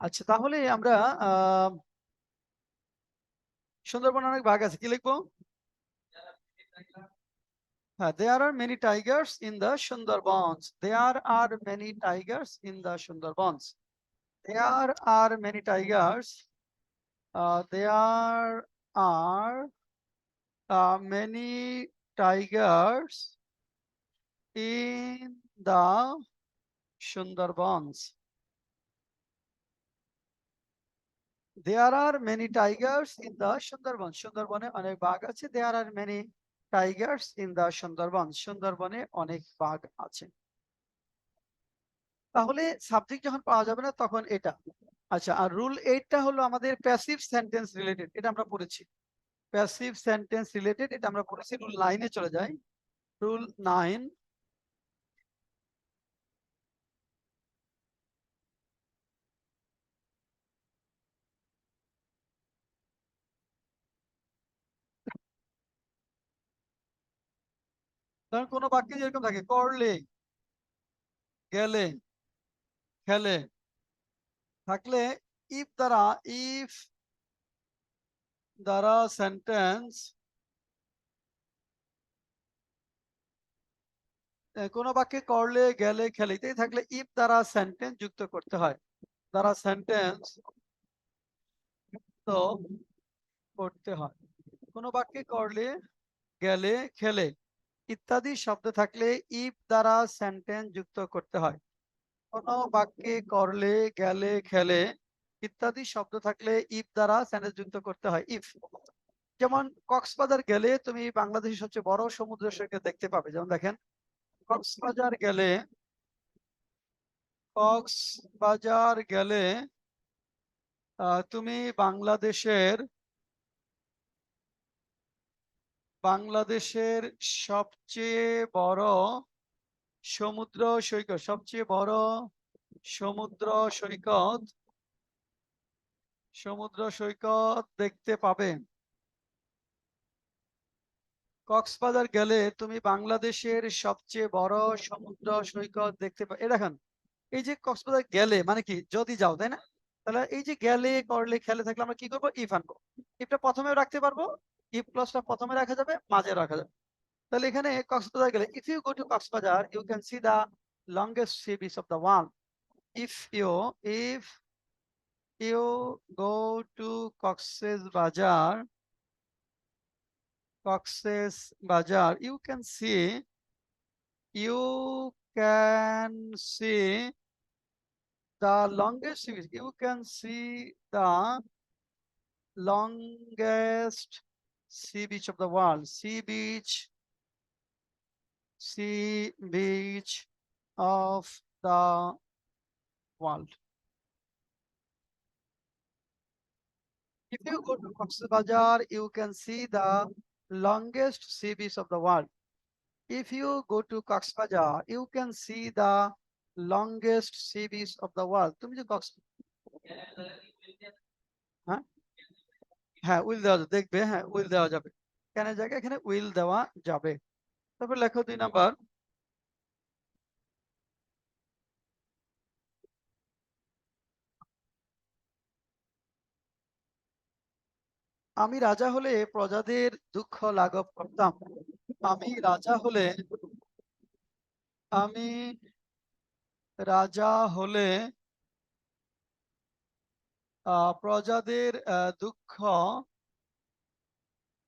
আচ্ছা তাহলে আমরা সুন্দরবনে অনেক বাঘ আছে, কি লিখবো? হ্যাঁ, there are many tigers in the Sundarbans. There are many tigers in the Sundarbans. There are many tigers. There are many tigers in the Sundarbans. There are many tigers in the Sundarbans. সুন্দরবনে অনেক বাঘ আছে। There are many tigers in the Sundarbans. সুন্দরবনে অনেক বাঘ আছে। তাহলে subject যখন পাওয়া যাবে না তখন এটা। আচ্ছা আর রুল 8টা হলো আমাদের প্যাসিভ সেন্টেন্স রিলেটেড, এটা আমরা পড়েছি। প্যাসিভ সেন্টেন্স রিলেটেড এটা আমরা পড়েছি। রুল 9-এ চলে যাই। রুল 9, ধরুন কোনো বাক্যে যেরকম থাকে করলে, গেলে, খেলে, থাকলে ইফ দ্বারা সেন্টেন্স, কোন বাক্যে করলে, গেলে, খেলে ইত্যাদি থাকলে ইফ দ্বারা সেন্টেন্স যুক্ত করতে হয়। দ্বারা সেন্টেন্স তো করতে হয়। কোন বাক্যে করলে, গেলে, খেলে ইত্যাদি শব্দ থাকলে ইফ দ্বারা সেন্টেন্স যুক্ত করতে হয়। কোন বাক্যে করলে, গেলে, খেলে ইত্যাদি শব্দ থাকলে ইফ দ্বারা সেন্টেন্স যুক্ত করতে হয়। ইফ, যেমন কক্সবাজার গেলে তুমি বাংলাদেশের সবচেয়ে বড় সমুদ্র সৈকত দেখতে পাবে। যেমন দেখেন কক্সবাজার গেলে, কক্সবাজার গেলে তুমি বাংলাদেশের সবচেয়ে বড় সমুদ্র সৈকত দেখতে পাবে। কক্সবাজার গেলে তুমি বাংলাদেশের সবচেয়ে বড় সমুদ্র সৈকত দেখতে পাবে। দেখেন, এই যে কক্সবাজার গেলে মানে কি, যদি যাও, তাই না? তাহলে এই যে গেলে করলে খেলে থাকলে আমরা কি করবো? ইফ আনবো। ইফটা প্রথমেও রাখতে পারবো, ইফ প্লাসটা প্রথমে রাখা যাবে, মাঝে রাখা যাবে। তাহলে এখানে কক্সবাজার গেলে, if you go to Cox's Bazar you can see the longest sea beach of the world. If you go to Cox's Bazar you can see the longest sea beach. You can see the longest sea beach of the world. Sea beach of the world. If you go to Cox's Bazar, you can see the longest sea beach of the world. If you go to Cox's Bazar, you can see the longest sea beach of the world. তুমি যে Cox, হ্যাঁ হ্যাঁ will দেওয়া যাবে, দেখবে, হ্যাঁ will দেওয়া যাবে, কেন জায়গায় এখানে উইল দেওয়া যাবে। তারপর লেখো 2 নাম্বার, আমি রাজা হলে প্রজাদের দুঃখ লাঘব করতাম। আমি রাজা হলে আমি রাজা হলে প্রজাদের দুঃখ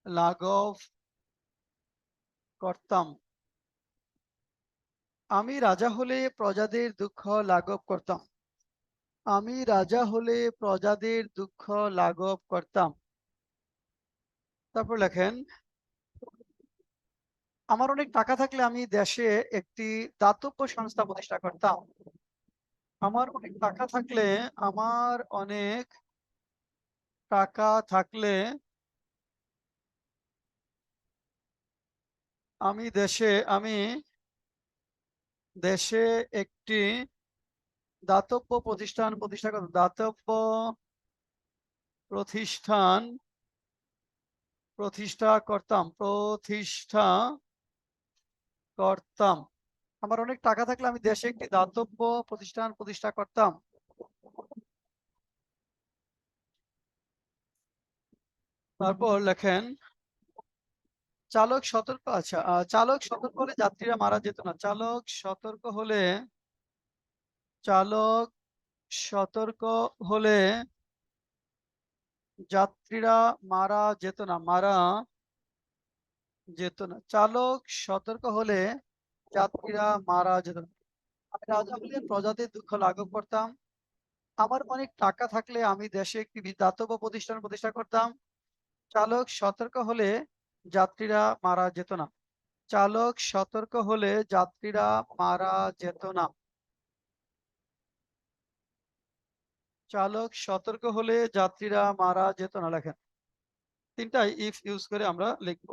লাঘব করতাম। আমি রাজা হলে প্রজাদের দুঃখ লাঘব করতাম। আমি রাজা হলে প্রজাদের দুঃখ লাঘব করতাম। তারপর লেখেন, আমার অনেক টাকা থাকলে আমি দেশে একটি দাতব্য সংস্থা প্রতিষ্ঠা করতাম। আমার অনেক টাকা থাকলে আমার অনেক টাকা থাকলে আমি দেশে একটি দাতব্য প্রতিষ্ঠান প্রতিষ্ঠা করতাম। আমার অনেক টাকা থাকলে আমি দেশে একটি দাতব্য প্রতিষ্ঠান প্রতিষ্ঠা করতাম। তারপর লেখেন, চালক সতর্ক হলে যাত্রীরা মারা যেত না। চালক সতর্ক হলে যাত্রীরা মারা যেত না। চালক সতর্ক হলে যাত্রীরা মারা যেত না। আমি রাজা হলে প্রজাদের দুঃখ লাঘব করতাম। আমার অনেক টাকা থাকলে আমি দেশে একটি দাতব্য প্রতিষ্ঠান প্রতিষ্ঠা করতাম। চালক সতর্ক হলে যাত্রীরা মারা যেত না। চালক সতর্ক হলে যাত্রীরা মারা যেত না। চালক সতর্ক হলে যাত্রীরা মারা যেত না লেখেন। তিনটাই ইফ ইউজ করে আমরা লিখব।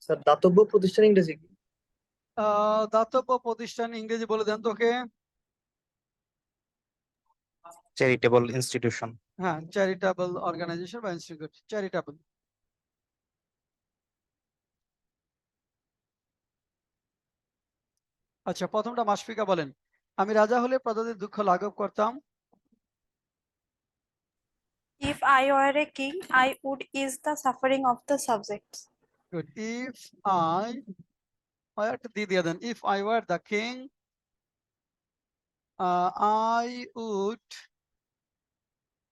স্যার দাতব্য প্রতিষ্ঠান ইংরেজি কি? দাতব্য প্রতিষ্ঠান ইংরেজি বলে দেন তোকে। charitable institution. হ্যাঁ, চ্যারিটেবল অর্গানাইজেশন বা ইনস্টিটিউট, চ্যারিটেবল। আচ্ছা, প্রথমটা মাশফিকা বলেন। আমি রাজা হলে প্রজাদের দুঃখ লাঘব করতাম। If I were a king, I would ease the suffering of the subjects. Good. If I একটা দিয়ে দেন। If I were the king, I would,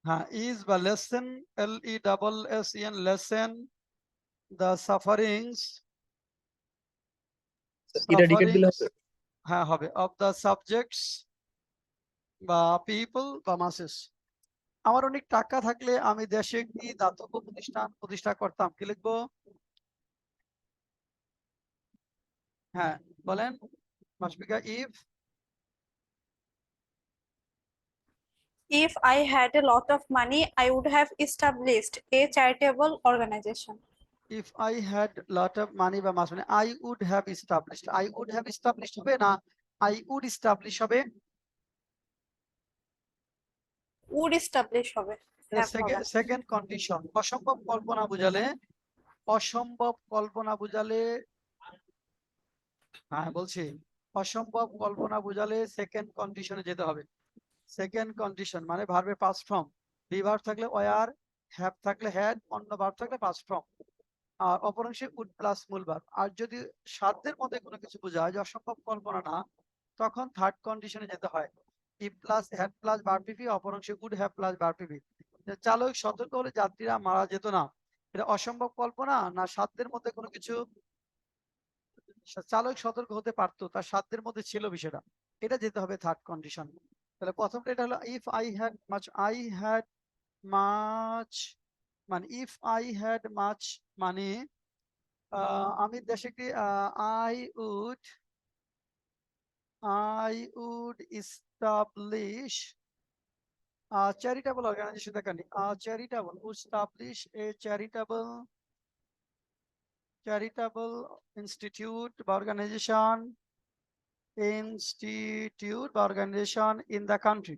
হ্যাঁ, is বা lessen, LESSEN, lessen the sufferings, eradicate দিলে হবে? হ্যাঁ হবে, of the subjects বা people বা masses। আমার অনেক টাকা থাকলে আমি দেশে একটি দাতব্য প্রতিষ্ঠান প্রতিষ্ঠা করতাম। কি লিখবো? হ্যাঁ বলেন Mashfika. If I had a lot of money, I would have established a charitable organization. if I had lot of money বা মাস মানে I would have established, I would have established হবে না, I would establish হবে। Would establish হবে, have হবে। Second condition, অসম্ভব কল্পনা বুঝালে, অসম্ভব কল্পনা বুঝালে, হ্যাঁ বলছি, অসম্ভব কল্পনা বুঝালে সেকেন্ড কন্ডিশনে যেতে হবে। সেকেন্ড কন্ডিশন মানে ভার্বের পাস্ট ফর্ম, বি ভার্ব থাকলে ওয়ার, হ্যাভ থাকলে হ্যাড, অন্য ভার্ব থাকলে পাস্ট ফর্ম, আর অপরাংশে উড প্লাস মূল ভার্ব। আর যদি সাধ্যের মধ্যে কোনো কিছু বোঝায় যে অসম্ভব কল্পনা না, তখন থার্ড কন্ডিশনে যেতে হয়। If plus had plus verb PP, অপরাংশে would have plus verb PP. চালক সতর্ক হলে যাত্রীরা মারা যেত না, এটা অসম্ভব কল্পনা না সাধ্যের মধ্যে কোনো কিছু, চালক সতর্ক হতে পারতো, তার সাধ্যের মধ্যে ছিল বিষয়টা, এটা যেতে হবে থার্ড কন্ডিশন। তাহলে প্রথমটা এটা হলো if I had much, I had much মানে ইফ আই হ্যাড মাচ মানে আমি দেশে একটি I would establish a charitable organization, দেখেন charitable, establish a charitable institute বা organization in the country,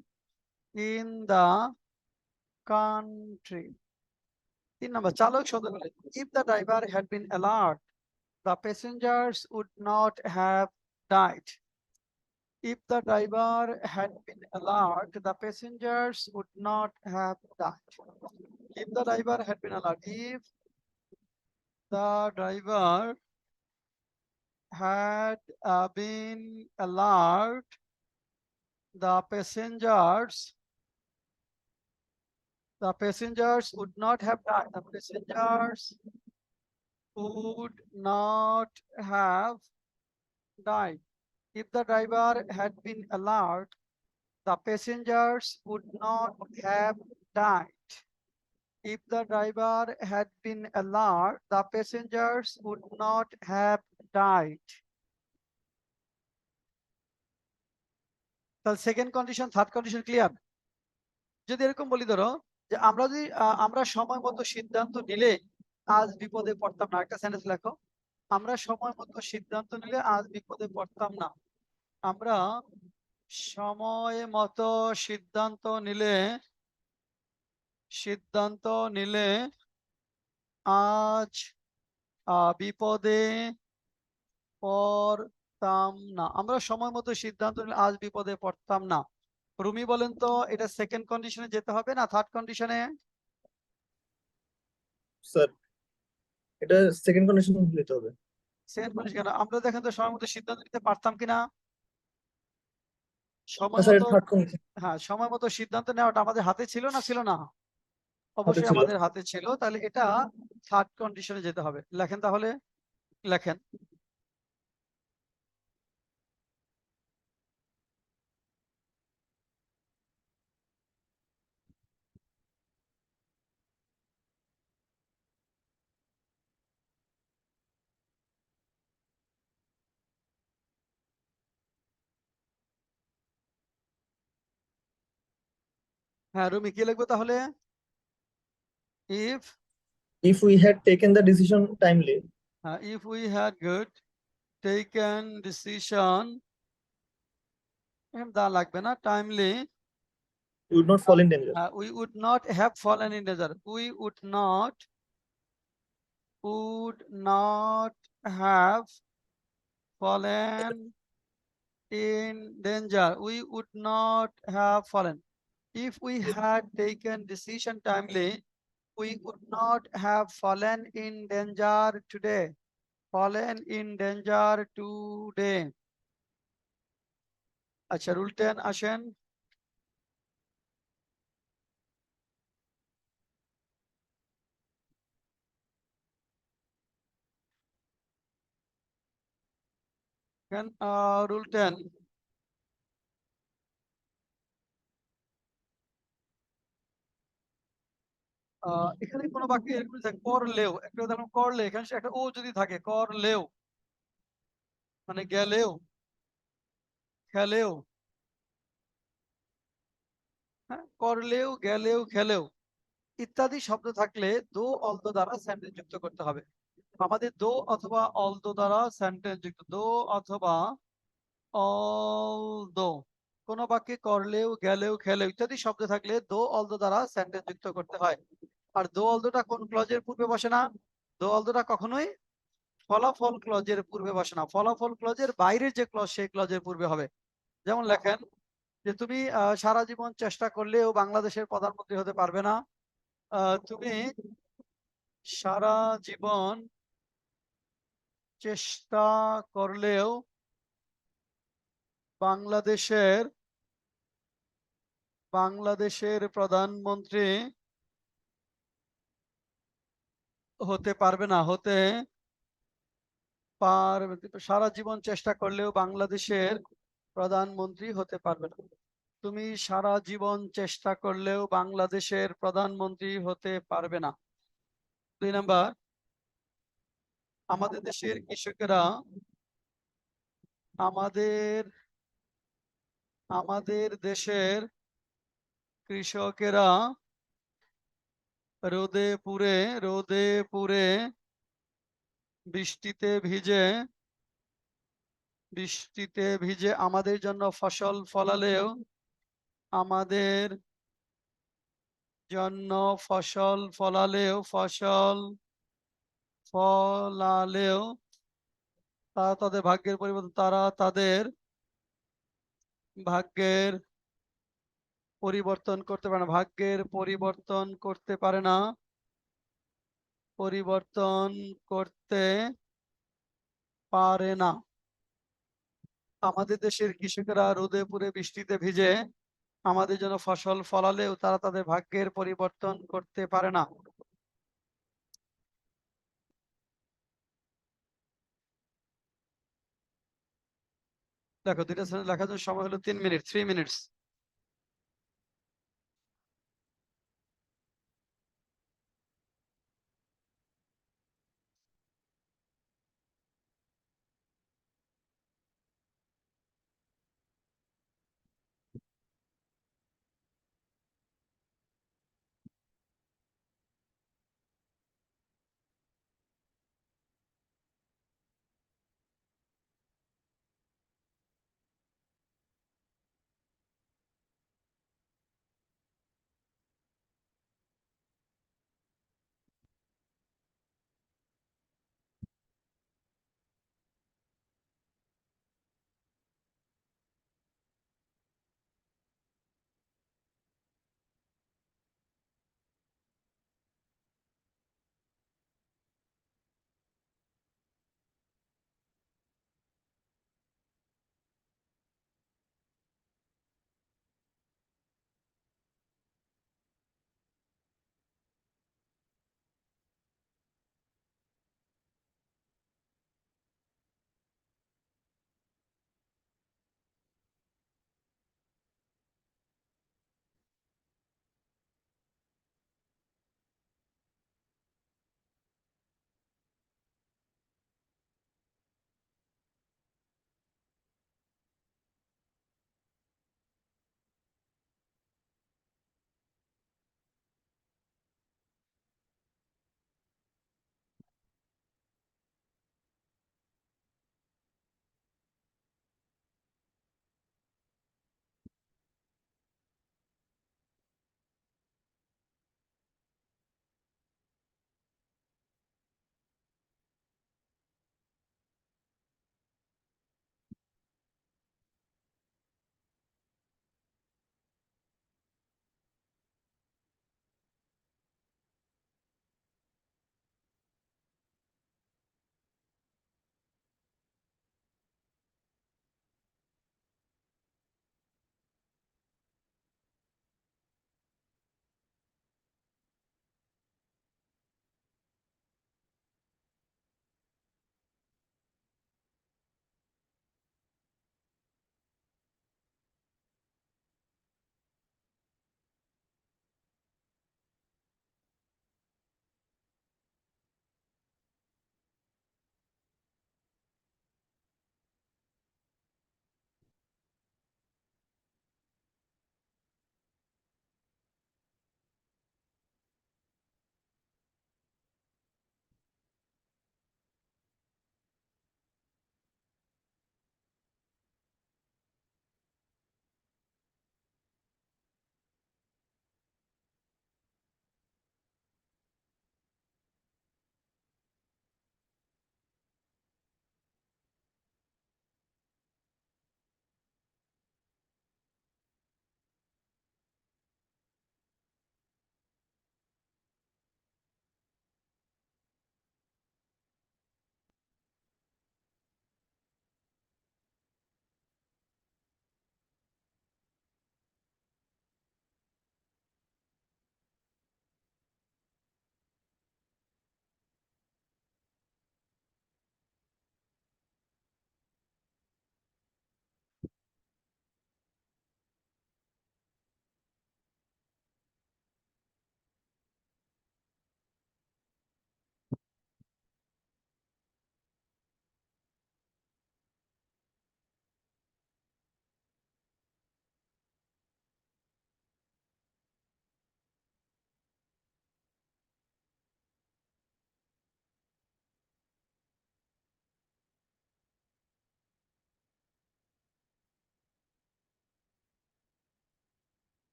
তিন নম্বর, চালক সতর্ক হলে, if the driver had been alert, the passengers would not have died. If the driver had been alert, the passengers would not have died. If the driver had been alert, if the driver had been alert, the passengers would not have died. The passengers would not have died. If the driver had been alert, the passengers would not have died. If the driver had been alert, the passengers would not have died. তাহলে second condition, third condition clear? যদি এরকম বলি, ধরো যে আমরা সময় মতো সিদ্ধান্ত নিলে আজ বিপদে পড়তাম না, একটা সেন্টেন্স লেখো। আমরা সময় মতো সিদ্ধান্ত নিলে আজ বিপদে পড়তাম না। আমরা সময় মতো সিদ্ধান্ত নিলে আজ বিপদে পড়তাম না। আমরা সময় মতো সিদ্ধান্ত নিলে আজ বিপদে পড়তাম না। রুমি বলেন তো, এটা সেকেন্ড কন্ডিশনে যেতে হবে না থার্ড কন্ডিশনে? স্যার এটা সেকেন্ড কন্ডিশন দিতে হবে। সেকেন্ড কন্ডিশন কেন? আমরা দেখেন তো সময় মতো সিদ্ধান্ত নিতে পারতাম কিনা? সময় স্যার মতো, এটা থার্ড কন্ডিশন হ্যাঁ সময় মতো সিদ্ধান্ত নেওয়াটা আমাদের হাতে ছিল না ছিল না? অবশ্যই ছিল। আমাদের হাতে ছিল। তাহলে এটা থার্ড কন্ডিশনে যেতে হবে। লেখেন তাহলে, লেখেন। হ্যাঁ রুমি কি লিখবো তাহলে? If If we had taken the decision timely, if we had good taken decision, দা লাগবে না, timely, We would not fall in danger. we would not have fallen in danger. We would not have fallen in danger. We would not have fallen. If we had taken decision timely, we would not have fallen in danger today. Fallen in danger today. আচ্ছা, rule 10 আসেন। Rule 10, এখানে কোনো বাক্যে এরকম থাকে করলেও, একটা উদাহরণ করলে, এখানে একটা ও যদি থাকে, করলেও মানে গেলেও, খেলেও, হ্যাঁ, করলেও, গেলেও, খেলেও ইত্যাদি শব্দ থাকলে দো অলদো দ্বারা সেন্টেন্স যুক্ত করতে হবে। আমাদের দো অথবা অলদো দ্বারা সেন্টেন্স যুক্ত, দো অথবা অলদো। কোন বাক্যে করলেও, গেলেও, খেলেও ইত্যাদি শব্দ থাকলে দো অলদো দ্বারা সেন্টেন্স যুক্ত করতে হয়। আর দো অলদোটা কোন ক্লজের পূর্বে বসে না? দো অলদোটা কখনোই ফলাফল ক্লজের পূর্বে বসে না। ফলাফল ক্লজের বাইরের যে ক্লজ, সেই ক্লজের পূর্বে হবে। যেমন লেখেন যে তুমি সারা জীবন চেষ্টা করলেও বাংলাদেশের প্রধানমন্ত্রী হতে পারবে না। তুমি সারা জীবন চেষ্টা করলেও বাংলাদেশের প্রধানমন্ত্রী হতে পারবে না, হতে পারবে। সারা জীবন চেষ্টা করলেও বাংলাদেশের প্রধানমন্ত্রী হতে পারবে না। তুমি সারা জীবন চেষ্টা করলেও বাংলাদেশের প্রধানমন্ত্রী হতে পারবে না। 2 নাম্বার, আমাদের দেশের কৃষকেরা আমাদের দেশের কৃষকেরা রোদে পুড়ে বৃষ্টিতে ভিজে আমাদের জন্য ফসল ফলালেও তারা তাদের ভাগ্যের পরিবর্তন করতে পারে না, ভাগ্যের পরিবর্তন করতে পারে না, পরিবর্তন করতে পারে না। আমাদের দেশের কৃষকেরা রোদে পুড়ে বৃষ্টিতে ভিজে আমাদের জন্য ফসল ফলালেও তারা তাদের ভাগ্যের পরিবর্তন করতে পারে না। দেখো, দুইটা সেন্টেন্স লেখার জন্য সময় হলো 3 মিনিট, 3 মিনিটস।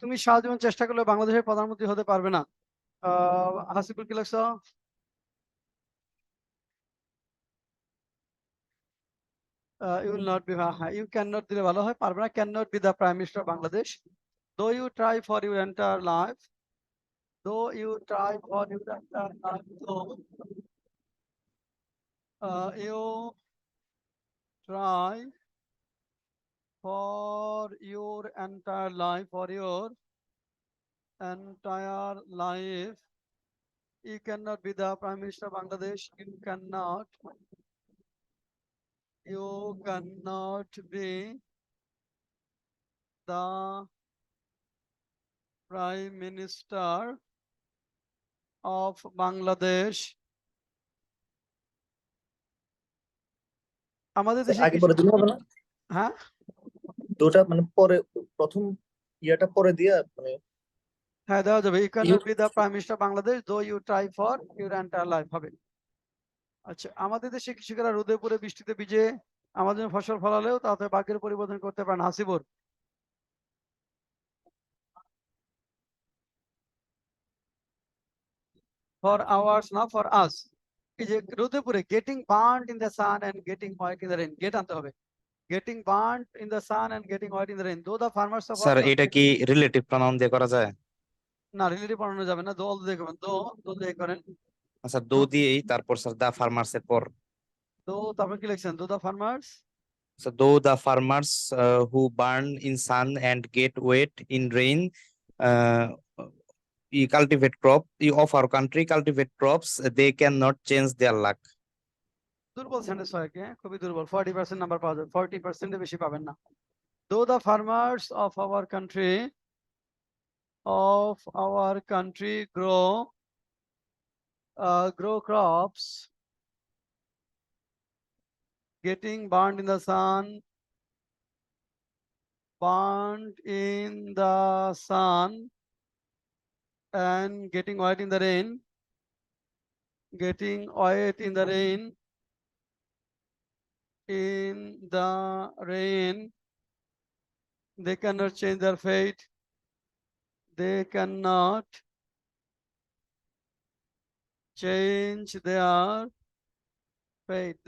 তুমি সারা জীবন চেষ্টা করলে বাংলাদেশের প্রধানমন্ত্রী হতে পারবে না। হাসিবুল কি লাগছো? You will not be, you cannot দিলে ভালো হয়, পারবে না, cannot be the prime minister of Bangladesh. Though you try for your entire life, though you try for your entire life, though you try for your entire life, you cannot be the prime minister of Bangladesh. You cannot be the prime minister of Bangladesh. আমাদের দেশে আগে কিছু, পরে দিলে হবে না? হ্যাঁ দুটা মানে পরে, প্রথম ইয়াটা পরে দিয়া মানে হ্যাঁ দেওয়া যাবে। You you cannot be the prime minister Bangladesh though you try for your entire life হবে। আচ্ছা, আমাদের দেশে কৃষকেরা রোদে পড়ে বৃষ্টিতে ভিজে আমাদের জন্য ফসল ফলালেও তাতে ভাগ্যের পরিবর্তন করতে পারেন। হাসিবুর ফর আওয়ার্স না ফর আস। এই যে রোদে পড়ে getting burned in the sun and getting white in the rain, get আনতে হবে। Getting burned in the sun and getting white in the rain, though the farmers of sir এটা কি relative pronoun দিয়ে করা যায়? না, রিলেটিভ বানানো যাবে না, দো দিয়ে করবেন, দো দিয়ে করেন। আচ্ছা, দো দিয়েই তারপর স্যার দা ফার্মার্স এর পর। দো তারপর কি লিখছেন? দো the farmers So though the farmers who burn in sun and get wet in rain, uh, cultivate of our country cultivate crops, they cannot change their luck. দুর্বল সেন্টেন্স হয় কি, খুবই দুর্বল। 40% নাম্বার পাওয়া যাবে, 40% এর বেশি পাবেন না। দো the farmers of our country grow crops getting burned in the sun and getting wet in the rain, they cannot change their fate.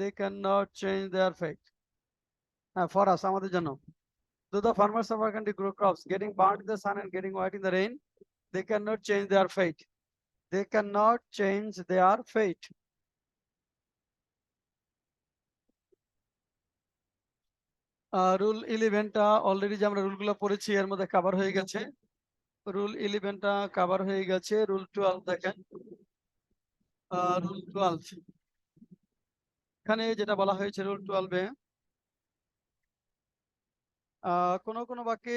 They cannot change their fate. For us, আমাদের জন্য। Though the farmers of our country grow crops, getting burned in the sun and getting wet in the rain, they cannot change their fate. They cannot change their fate. Rule 11টা already যে আমরা রুলগুলো পড়েছি এর মধ্যে cover হয়ে গেছে। Rule 11টা cover হয়ে গেছে। রুল 12 দেখেন, রুল 12 এখানে যেটা বলা হয়েছে রুল 12-এ কোন বাক্যে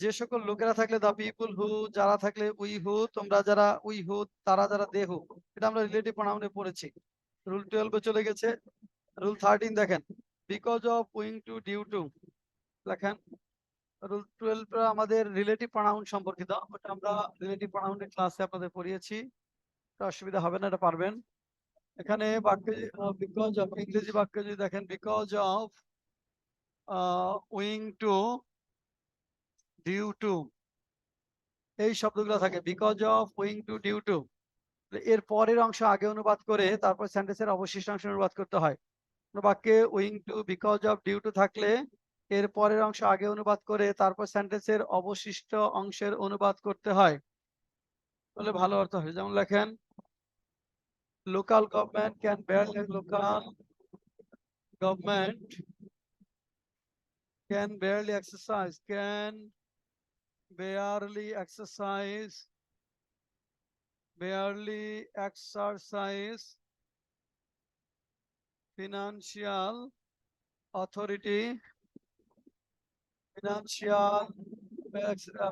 যে সকল লোকেরা থাকলে দা পিপল হু, যারা থাকলে উই হু, তোমরা যারা, উই হু তারা যারা, দে হু, এটা আমরা রিলেটিভ প্রোনাউনে পড়েছি। রুল 12-এ চলে গেছে। রুল 13 দেখেন, because of, owing to, due to লেখেন। রুল 12 আমাদের রিলেটিভ প্রোনাউন সম্পর্কিত, ওটা আমরা রিলেটিভ প্রোনাউনের ক্লাসে আপনাদের পড়িয়েছি, অসুবিধা হবে না, এটা পারবেন। এখানে বাক্য বিকজ অফ, ইংরেজি বাক্য যদি দেখেন, because of, owing to, due to, এই শব্দগুলো থাকে। Because of, owing to, due to, এর পরের অংশ আগে অনুবাদ করে তারপর সেন্টেন্সের অবশিষ্ট অংশ অনুবাদ করতে হয়। বাক্যে owing to, because of, due to থাকলে এর পরের অংশ আগে অনুবাদ করে তারপর সেন্টেন্সের অবশিষ্ট অংশের অনুবাদ করতে হয়, তাহলে ভালো অর্থ হয়। যেমন লেখেন, local government can barely exercise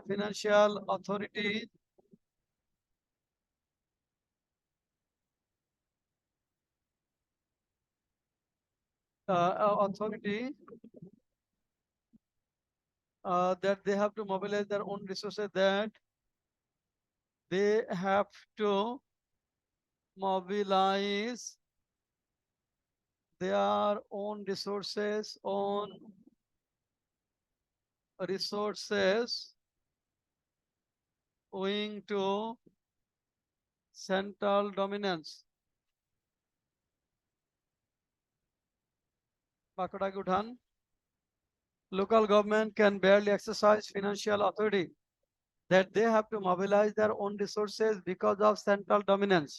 financial authority that they have to mobilize their own resources, that they have to mobilize their own resources owing to central dominance বাক্যটাকে উঠান local government can barely exercise financial authority that they have to mobilize their own resources because of central dominance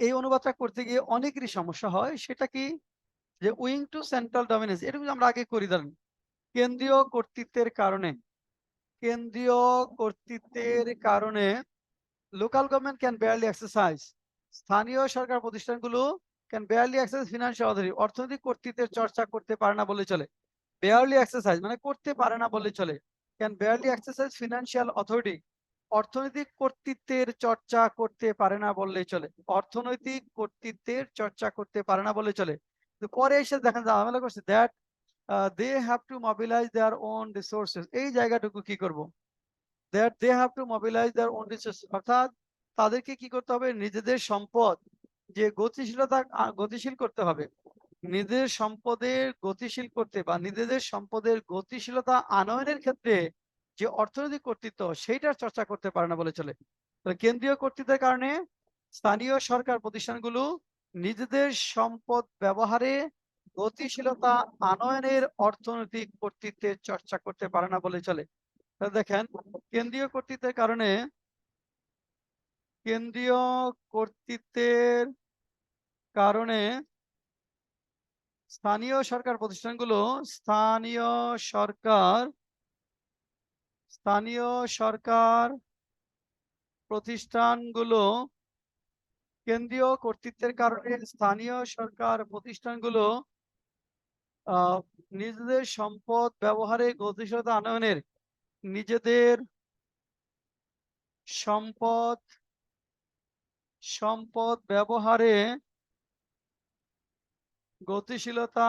এই অনুবাদটা করতে গিয়ে অনেকেরই সমস্যা হয় সেটা কি যে উইং টু সেন্ট্রাল ডমিনেন্স এটা কিন্তু আমরা আগে করি ধরেন কেন্দ্রীয় কর্তৃত্বের কারণে local government can barely exercise স্থানীয় সরকার প্রতিষ্ঠানগুলো can barely exercise financial authority অর্থনৈতিক কর্তৃত্বের চর্চা করতে পারে না বলে চলে বেয়ারলি এক্সারসাইজ মানে করতে পারে না বলে চলে can barely exercise financial authority অর্থনৈতিক কর্তৃত্বের চর্চা করতে পারে না বললেই চলে অর্থনৈতিক কর্তৃত্বের চর্চা করতে পারে না বলে চলে তো পরে এসে দেখা যায় ঝামেলা করছে that they have to mobilise their own resources এই জায়গাটুকু কি করব that they have to mobilise their own resources অর্থাৎ তাদেরকে কি করতে হবে নিজেদের সম্পদ যে গতিশীল করতে হবে নিজেদের সম্পদের গতিশীল করতে বা নিজেদের সম্পদের গতিশীলতা আনয়নের ক্ষেত্রে যে অর্থনৈতিক কর্তৃত্ব সেইটার চর্চা করতে পারে না বলে চলে কেন্দ্রীয় কর্তৃত্বের কারণে স্থানীয় সরকার প্রতিষ্ঠানগুলো নিজেদের সম্পদ ব্যবহারে গতিশীলতা আনয়নের অর্থনৈতিক কর্তৃত্বের চর্চা করতে পারে না বলে চলে দেখেন কেন্দ্রীয় কর্তৃত্বের কারণে স্থানীয় সরকার প্রতিষ্ঠানগুলো কেন্দ্রীয় কর্তৃত্বের কারণে স্থানীয় সরকার প্রতিষ্ঠানগুলো নিজেদের সম্পদ ব্যবহারে গতিশীলতা আনয়নের নিজেদের সম্পদ ব্যবহারে গতিশীলতা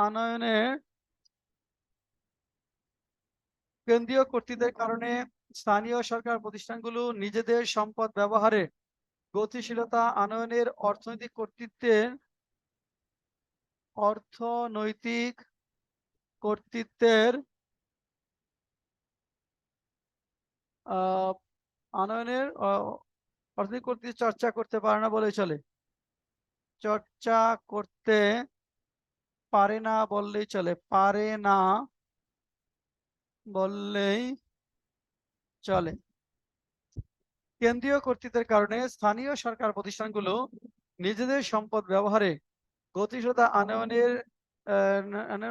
আনয়নের কেন্দ্রীয় কর্তৃত্বের কারণে স্থানীয় সরকার প্রতিষ্ঠানগুলো নিজেদের সম্পদ ব্যবহারে গতিশীলতা আনয়নের অর্থনৈতিক কর্তৃত্বের আনয়নের অর্থনৈতিক কর্তৃত্ব চর্চা করতে পারে না বলেই চলে চর্চা করতে পারে না বললেই চলে কেন্দ্রীয় কর্তৃত্বের কারণে স্থানীয় সরকার প্রতিষ্ঠানগুলো নিজেদের সম্পদ ব্যবহারে গতিশীলতা আনয়নের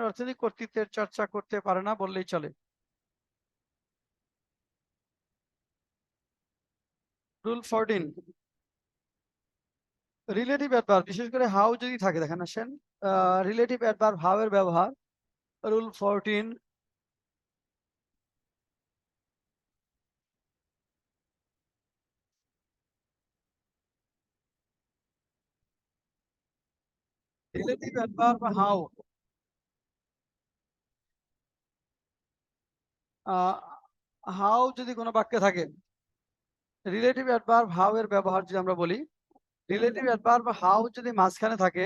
অর্থনৈতিক কর্তৃত্বের চর্চা করতে পারে না বললেই চলে রুল 14 রিলেটিভ অ্যাডভার্ব বিশেষ করে হাউ যদি থাকে দেখেন আসেন রিলেটিভ অ্যাডভার্ব হাউ এর ব্যবহার rule 14 relative adverb how how যদি কোনো বাক্যে থাকে রিলেটিভ অ্যাডভার্ব হাউ এর ব্যবহার যদি আমরা বলি রিলেটিভ অ্যাডভার্ব হাউ যদি মাঝখানে থাকে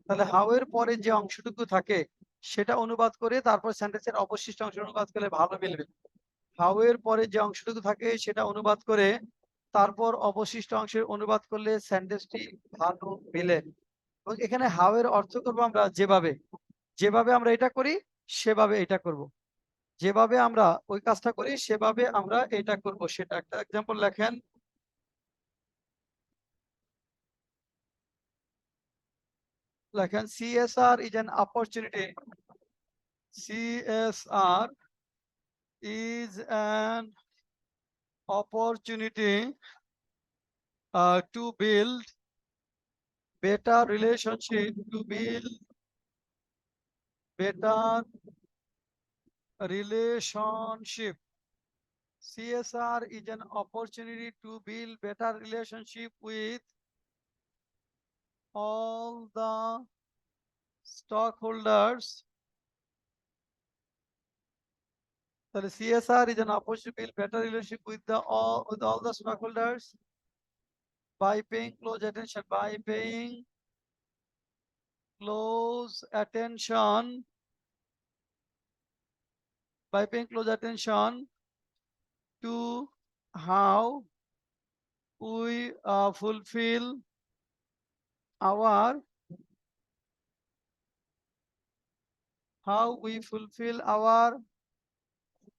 তাহলে হাউ এর পরে যে অংশটুকু থাকে সেটা অনুবাদ করে তারপর সেন্টেন্সের অবশিষ্ট অংশ অনুবাদ করলে ভালো মিলবে হাউ এর পরে যে অংশটুকু থাকে সেটা অনুবাদ করে তারপর অবশিষ্ট অংশের অনুবাদ করলে সেন্টেন্সটি ভালো মিলে এবং এখানে হাউ এর অর্থ করবো আমরা যেভাবে আমরা এটা করি সেভাবে এটা করব যেভাবে আমরা ওই কাজটা করি সেভাবে আমরা এটা করব সেটা একটা এক্সাম্পল লেখেন CSR is an opportunity. CSR is an opportunity to build better relationship, CSR is an opportunity to build better relationship with all the stockholders. So the CSR is an opportunity to build better relationship with all the stockholders by paying close attention by paying close attention to how we fulfill our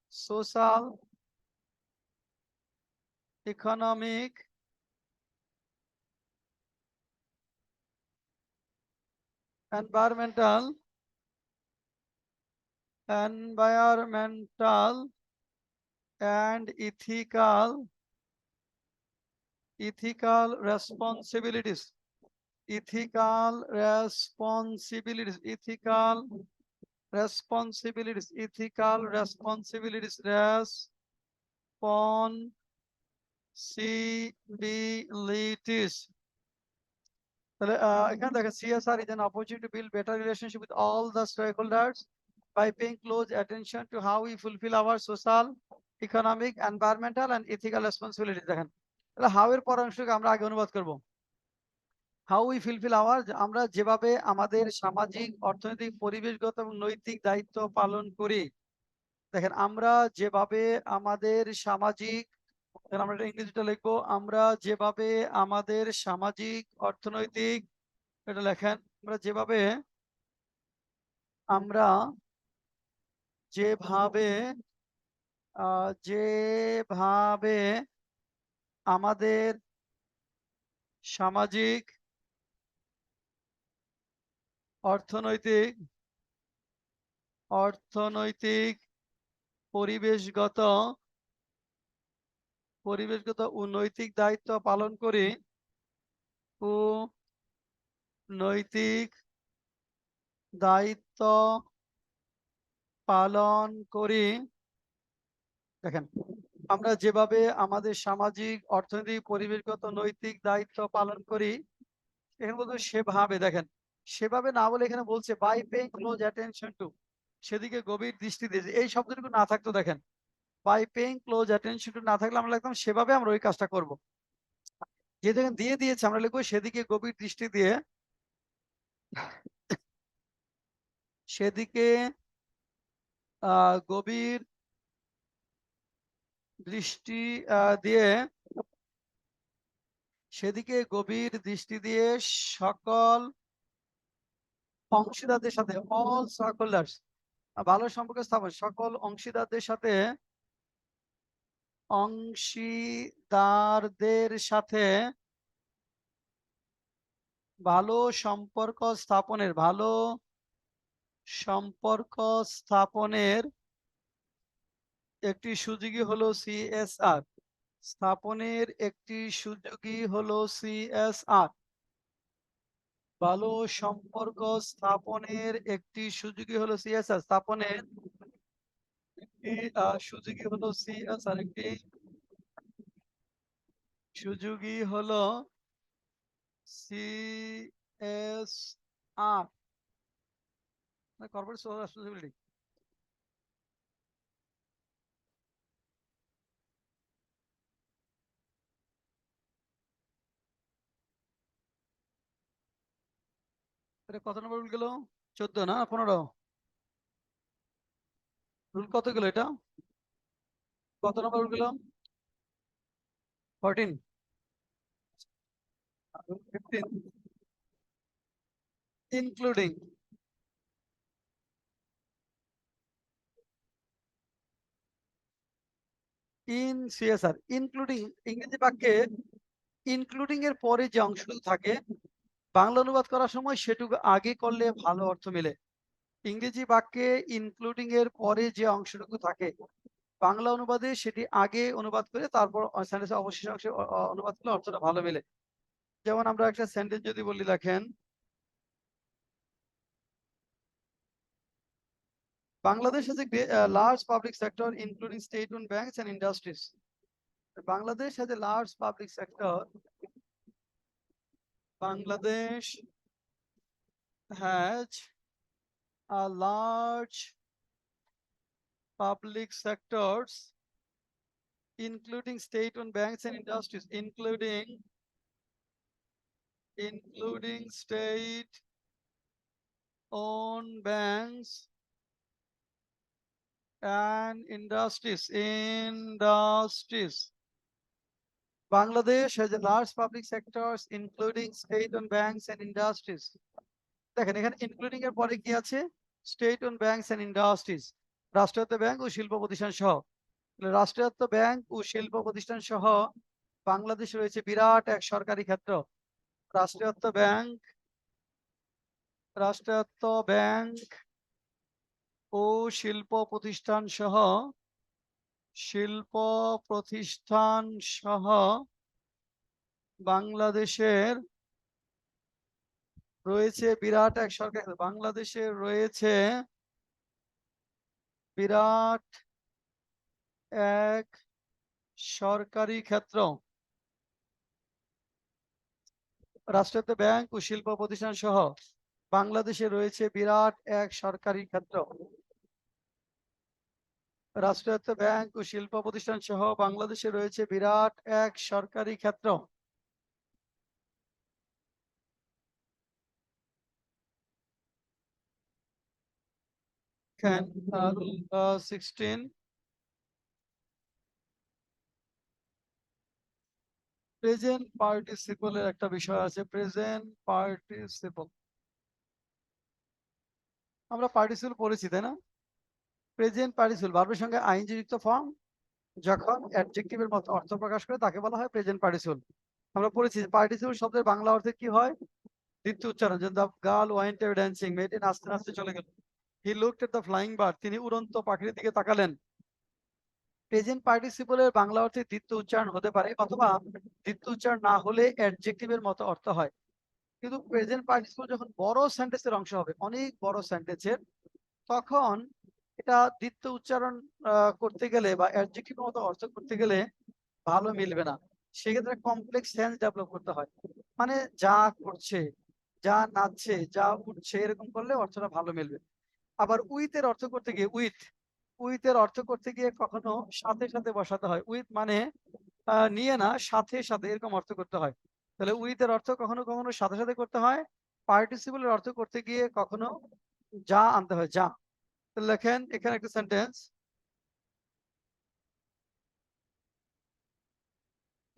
social, economic, environmental and ethical responsibilities. তাহলে এখানে দেখেন CSR is an opportunity to build better relationship with all the stakeholders by paying close attention to how we fulfill our social, economic, environmental and ethical responsibilities. দেখেন তাহলে how এর পর অংশকে আমরা আগে অনুবাদ করব। how we fulfill our, আমরা যেভাবে আমাদের সামাজিক, অর্থনৈতিক, পরিবেশগত এবং নৈতিক দায়িত্ব পালন করি। দেখেন আমরা যেভাবে আমাদের সামাজিক, আমরা এটা ইংরেজিটা লিখবো, আমরা যেভাবে আমাদের সামাজিক, অর্থনৈতিক, এটা লেখেন, আমরা যেভাবে আমাদের সামাজিক, অর্থনৈতিক, পরিবেশগত ও নৈতিক দায়িত্ব পালন করি দেখেন আমরা যেভাবে আমাদের সামাজিক, অর্থনৈতিক, পরিবেশগত, নৈতিক দায়িত্ব পালন করি, এখানে বলতে সেভাবে, দেখেন সেভাবে না বলে এখানে বলছে by paying close attention to, সেদিকে গভীর দৃষ্টি দিয়ে। এই শব্দটুকু না থাকতো, দেখেন by paying close attention to না থাকলে আমরা লিখতাম সেভাবে আমরা ওই কাজটা করব। যে দেখেন দিয়ে দিয়েছে, আমরা লিখবো সেদিকে গভীর দৃষ্টি দিয়ে, সেদিকে গভীর দৃষ্টি দিয়ে, সকল অংশীদারদের সাথে, অল স্টেকহোল্ডার্স, ভালো সম্পর্ক স্থাপন, সকল অংশীদারদের সাথে ভালো সম্পর্ক স্থাপনের একটি সুযোগই হলো CSR। ভালো সম্পর্ক স্থাপনের একটি সুযোগই হলো CSR। Corporate social responsibility. এটা কত নম্বর রুল গেল? 14 না 15? রুল কত গেল এটা? কত নম্বর রুল গেল? 14। 15 ইনক্লুডিং। ইন CSR ইনক্লুডিং, ইংরেজি বাক্যে ইনক্লুডিং এর পরে যে অংশটুকু থাকে, বাংলা অনুবাদ করার সময় সেটুকু আগে করলে ভালো অর্থ মেলে। ইংরেজি বাক্যে ইনক্লুডিং এর পরে যে অংশটুকু থাকে, বাংলা অনুবাদে সেটি আগে অনুবাদ করে তারপর সেন্টেন্সের অবশিষ্ট অংশে অনুবাদ করলে অর্থটা ভালো মেলে। যেমন আমরা একটা সেন্টেন্স যদি বলি, লেখেন Bangladesh has a large public sector including state-owned banks and industries. Bangladesh has a large public sector. Bangladesh has a large public sectors including state-owned banks and industries, including state-owned banks and industries. Bangladesh has a large public sectors including state-owned banks and industries. দেখেন এখানে including এর পরে কি আছে? State-owned banks and industries, রাষ্ট্রায়ত্ত bank ও শিল্প প্রতিষ্ঠান সহ। তাহলে রাষ্ট্রায়ত্ত ব্যাংক ও শিল্প প্রতিষ্ঠান সহ বাংলাদেশে রয়েছে বিরাট এক সরকারি ক্ষেত্র। রাষ্ট্রায়ত্ত ব্যাংক ও শিল্প প্রতিষ্ঠান সহ বাংলাদেশের রয়েছে বিরাট এক সরকারি, বাংলাদেশের রয়েছে বিরাট এক সরকারি ক্ষেত্র। রাষ্ট্রায়ত্ত ব্যাংক ও শিল্প প্রতিষ্ঠান সহ বাংলাদেশে রয়েছে বিরাট এক সরকারি ক্ষেত্র। রাষ্ট্রায়ত্ত ব্যাংক ও শিল্প প্রতিষ্ঠান সহ বাংলাদেশে রয়েছে বিরাট এক সরকারি ক্ষেত্র। Can 16 প্রেজেন্ট পার্টিসিপলের একটা বিষয় আছে, প্রেজেন্ট পার্টিসিপল। আমরা পার্টিসিপল পড়েছি তাই না? প্রেজেন্ট পার্টিসিপল ভার্বের সঙ্গে আইএনজি যুক্ত ফর্ম যখন অ্যাডজেক্টিভের মতো অর্থ প্রকাশ করে তাকে বলা হয় প্রেজেন্ট পার্টিসিপল। আমরা পড়েছি পার্টিসিপল শব্দের বাংলা অর্থে কি হয়? দ্বিতীয় উচ্চারণ। যেমন দ্য গার্ল ওয়েন্ট ড্যান্সিং, মেয়েটি নাচতে নাচতে চলে গেল। He looked at the flying bird, তিনি উড়ন্ত পাখির দিকে তাকালেন। প্রেজেন্ট পার্টিসিপলের বাংলা অর্থে দ্বিতীয় উচ্চারণ হতে পারে অথবা দ্বিতীয় উচ্চারণ না হলে অ্যাডজেক্টিভের মতো অর্থ হয়। কিন্তু প্রেজেন্ট পার্টিসিপল যখন বড় সেন্টেন্সের অংশ হবে, অনেক বড় সেন্টেন্সের, তখন এটা দ্বিতীয় উচ্চারণ করতে গেলে বা অ্যাডজেক্টিভের মতো অর্থ করতে গেলে ভালো মিলবে না। সেক্ষেত্রে কমপ্লেক্স সেন্স ডেভেলপ করতে হয়। মানে যা করছে, যা নাচছে, যা উঠছে, এরকম করলে অর্থটা ভালো মিলবে। আবার উইথ এর অর্থ করতে গিয়ে উইথ এর অর্থ করতে গিয়ে কখনো সাথে সাথে বসাতে হয়। উইথ মানে নিয়ে না, সাথে সাথে, এরকম অর্থ করতে হয়। তাহলে উইথ এর অর্থ কখনো কখনো সাথে সাথে করতে হয়। পার্টিসিপলের অর্থ করতে গিয়ে কখনো যা আনতে হয়, যা। লেখেন এখানে একটা sentence,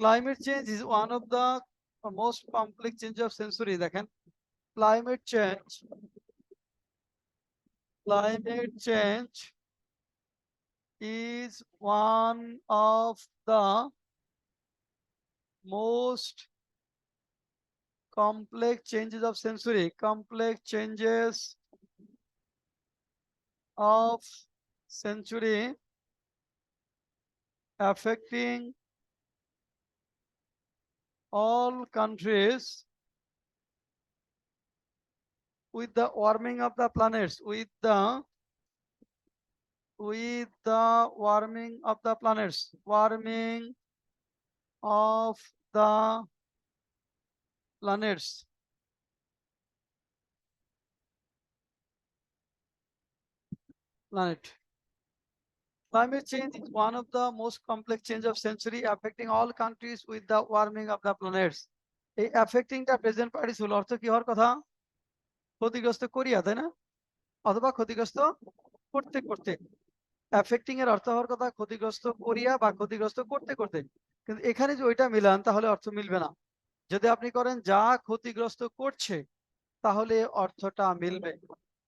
climate change is one of the most complex change of century। দেখেন climate change is one of the most complex changes of century, complex changes of century affecting all countries with the warming of the planets, with the warming of the planets, warming of the planets। Planet. Climate change is one of the most complex change of century affecting all countries with the warming of the planets। এই affecting টা present participle, অর্থ কি হওয়ার কথা? ক্ষতিগ্রস্ত করিয়া, তাই না? অথবা ক্ষতিগ্রস্ত করতে করতে। অ্যাফেক্টিং এর অর্থ হওয়ার কথা ক্ষতিগ্রস্ত করিয়া বা ক্ষতিগ্রস্ত করতে করতে। কিন্তু এখানে যে ওইটা মিলান তাহলে অর্থ মিলবে না। যদি আপনি করেন যা ক্ষতিগ্রস্ত করছে তাহলে অর্থটা মিলবে।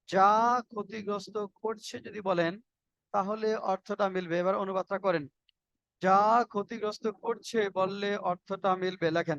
যা ক্ষতিগ্রস্ত করছে যদি বলেন তাহলে অর্থটা মিলবে। এবার অনুবাদটা করেন। যা ক্ষতিগ্রস্ত করছে বললে অর্থটা মিলবে। লেখেন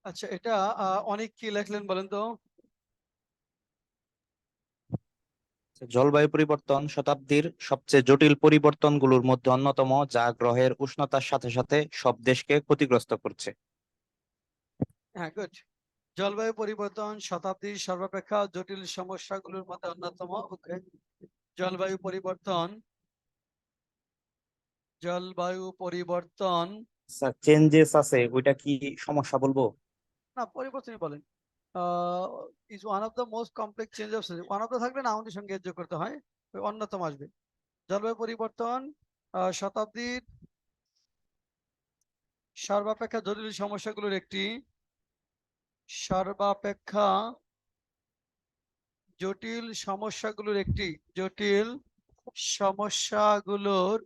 আচ্ছা, এটা অনেক কি লেখলেন বলেন তো? জলবায়ু পরিবর্তন শতাব্দীর সবচেয়ে জটিল পরিবর্তনগুলোর মধ্যে অন্যতম, যা গ্রহের উষ্ণতার সাথে সাথে সব দেশকে ক্ষতিগ্রস্ত করছে। হ্যাঁ, গুড। জলবায়ু পরিবর্তন শতাব্দীর সর্বাপেক্ষা জটিল সমস্যাগুলোর মধ্যে অন্যতম। ওকে, জলবায়ু পরিবর্তন স্যার, চেঞ্জেস আছে, ওইটা কি সমস্যা বলবো? না, পরিবর্তনই বলেন। Is one of the most complex change of one of the থাকলে না আমাদের সঙ্গে যোগ করতে হয়, ওই অন্যতম আসবে। জলবায়ু পরিবর্তন শতাব্দীর সর্বাপেক্ষা জটিল সমস্যাগুলোর একটি। সর্বাপেক্ষা জটিল সমস্যাগুলোর একটি। জটিল সমস্যাগুলোর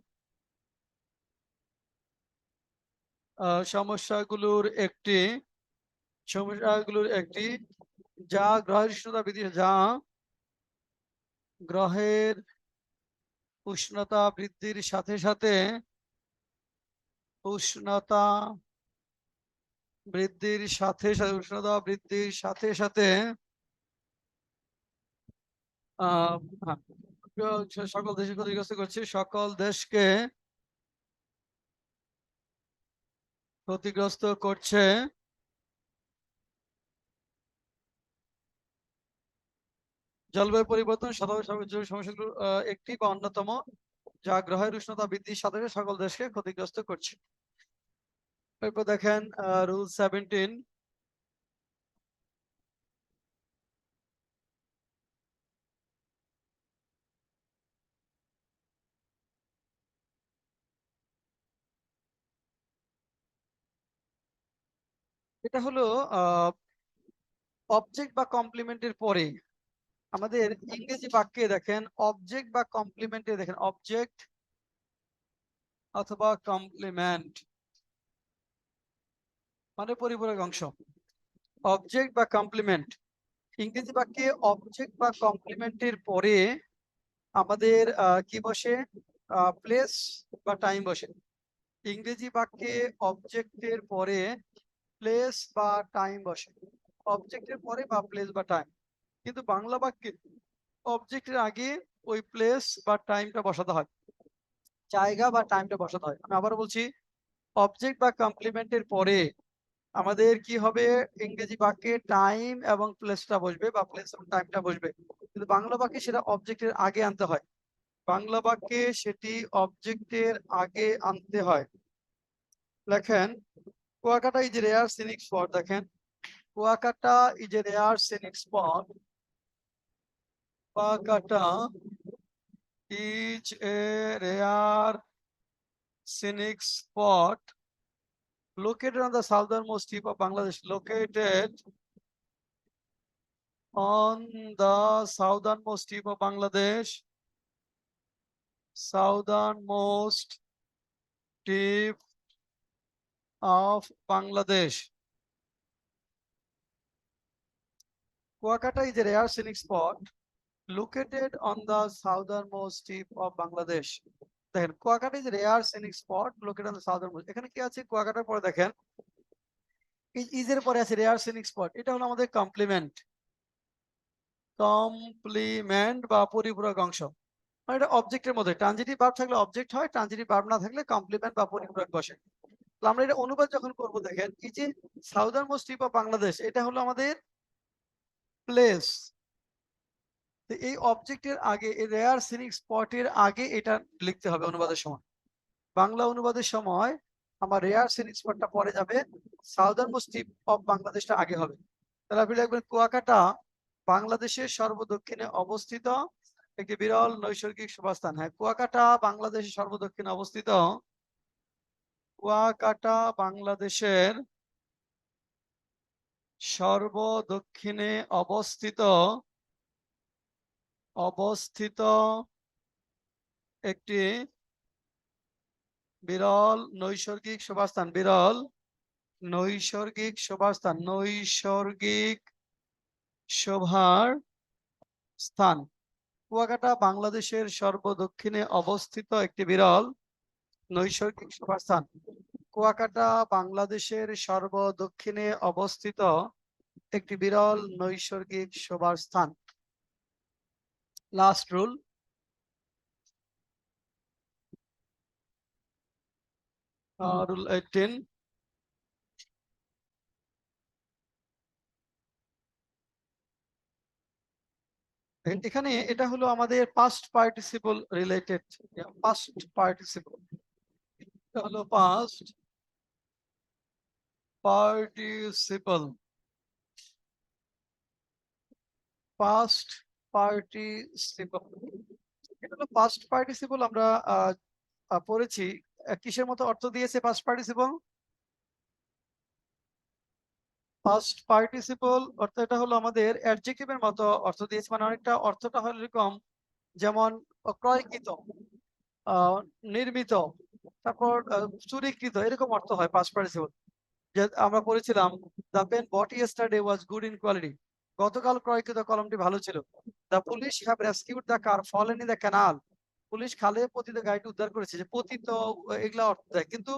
সমস্যাগুলোর একটি সমস্যাগুলোর একটি যা গ্রহের উষ্ণতা বৃদ্ধি গ্রহের উষ্ণতা বৃদ্ধির সাথে সাথে উষ্ণতা বৃদ্ধির সাথে সাথে হ্যাঁ, সকল দেশকে ক্ষতিগ্রস্ত করছে, সকল দেশকে ক্ষতিগ্রস্ত করছে। জলবায়ু পরিবর্তন শতাব্দীর সমস্যাগুলোর একটি বা অন্যতম, যা গ্রহের উষ্ণতা বৃদ্ধির সাথে সাথে সকল দেশকে ক্ষতিগ্রস্ত করছে। এরপর দেখেন রুল 17। এটা হলো অবজেক্ট বা কমপ্লিমেন্টের পরে আমাদের ইংরেজি বাক্যে দেখেন, অবজেক্ট বা কমপ্লিমেন্টে দেখেন, অবজেক্ট অথবা কমপ্লিমেন্ট মানে পরিপূরক অংশ। অবজেক্ট বা কমপ্লিমেন্ট, ইংরেজি বাক্যে অবজেক্ট বা কমপ্লিমেন্টের পরে আমাদের কি বসে? প্লেস বা টাইম বসে। ইংরেজি বাক্যে অবজেক্টের পরে প্লেস বা টাইম বসে, অবজেক্টের পরে বা প্লেস বা টাইম। কিন্তু বাংলা বাক্যে অবজেক্টের আগে ওই প্লেস বা টাইমটা বসাতে হয়, জায়গা বা টাইমটা বসাতে হয়। আমি আবার বলছি, অবজেক্ট বা কমপ্লিমেন্টের পরে আমাদের কি হবে? ইংরেজি বাক্যে টাইম এবং প্লেসটা বসবে বা প্লেস এবং টাইমটা বসবে, কিন্তু বাংলা বাক্যে সেটা অবজেক্টের আগে আনতে হয়। বাংলা বাক্যে সেটি অবজেক্টের আগে আনতে হয়। লেখেন, Kuakata is a rare scenic spot. দেখেন, Kuakata is a rare scenic spot. Kuakata is a rare scenic spot located on the southernmost tip of Bangladesh. Located on the southernmost tip of Bangladesh. Southernmost tip of Bangladesh. Kuakata is a rare scenic spot located on the southernmost tip of Bangladesh. দেখেন, Kuakata is rare scenic spot located on the southernmost. এখানে কি আছে? কুয়াকাটার পরে দেখেন ইজের পরে আছে rare scenic spot. এটা হলো আমাদের কমপ্লিমেন্ট, কমপ্লিমেন্ট বা পরিপূরক অংশ। মানে এটা অবজেক্টের মধ্যে ট্রানজিটিভ ভার্ব থাকলে অবজেক্ট হয়, ট্রানজিটিভ ভার্ব না থাকলে কমপ্লিমেন্ট বা পরিপূরক বসে। তো আমরা এটা অনুবাদ যখন করব, দেখেন এই যে southern most tip of Bangladesh, এটা হলো আমাদের প্লেস। তো এই অবজেক্টের আগে, এই রেয়ার সিনিক স্পটের আগে এটা লিখতে হবে অনুবাদের সময়। বাংলা অনুবাদের সময় আমার রেয়ার সিনিক স্পটটা পরে যাবে, সাউদার্ন মোস্ট টিপ অফ বাংলাদেশটা আগে হবে। তাহলে আপনি লিখবেন কুয়াকাটা বাংলাদেশের সর্বদক্ষিণে অবস্থিত একটি বিরল নৈসর্গিক শোভাস্থান। হ্যাঁ, কুয়াকাটা বাংলাদেশের সর্বদক্ষিণে অবস্থিত। কুয়াকাটা বাংলাদেশের সর্বদক্ষিণে অবস্থিত একটি বিরল নৈসর্গিক শোভাস্থান। বিরল নৈসর্গিক শোভাস্থান, নৈসর্গিক শোভার স্থান। কুয়াকাটা বাংলাদেশের সর্বদক্ষিণে অবস্থিত একটি বিরল নৈসর্গিক শোভাস্থান। কুয়াকাটা বাংলাদেশের সর্বদক্ষিণে অবস্থিত একটি বিরল নৈসর্গিক শোভার স্থান। লাস্ট রুল, রুল 18, এখানে এটা হলো আমাদের past participle related. Past participle, এটা হলো পাস্ট পার্টিসিপল। পাস্ট পার্টিসিপল, এটা হলো পাস্ট পার্টিসিপল। আমরা পড়েছি কিসের মতো অর্থ দিয়েছে পাস্ট পার্টিসিপল? পাস্ট পার্টিসিপল অর্থ এটা হলো আমাদের অ্যাডজেক্টিভের মতো অর্থ দিয়েছে, মানে অনেকটা অর্থটা হলো এরকম, যেমন ক্রয়কৃত, নির্মিত, তারপর চুরিকৃত, এরকম অর্থ হয় পাস্ট পার্টিসিপল। যে আমরা পড়েছিলাম the pen bought yesterday was good in quality, গতকাল ক্রয়কৃত কলমটি ভালো ছিল। The police have rescued the car fallen in the canal, police খালে পতিত গাড়িটি উদ্ধার করেছে। যে পতিত, এগুলা অর্থ দেয়। কিন্তু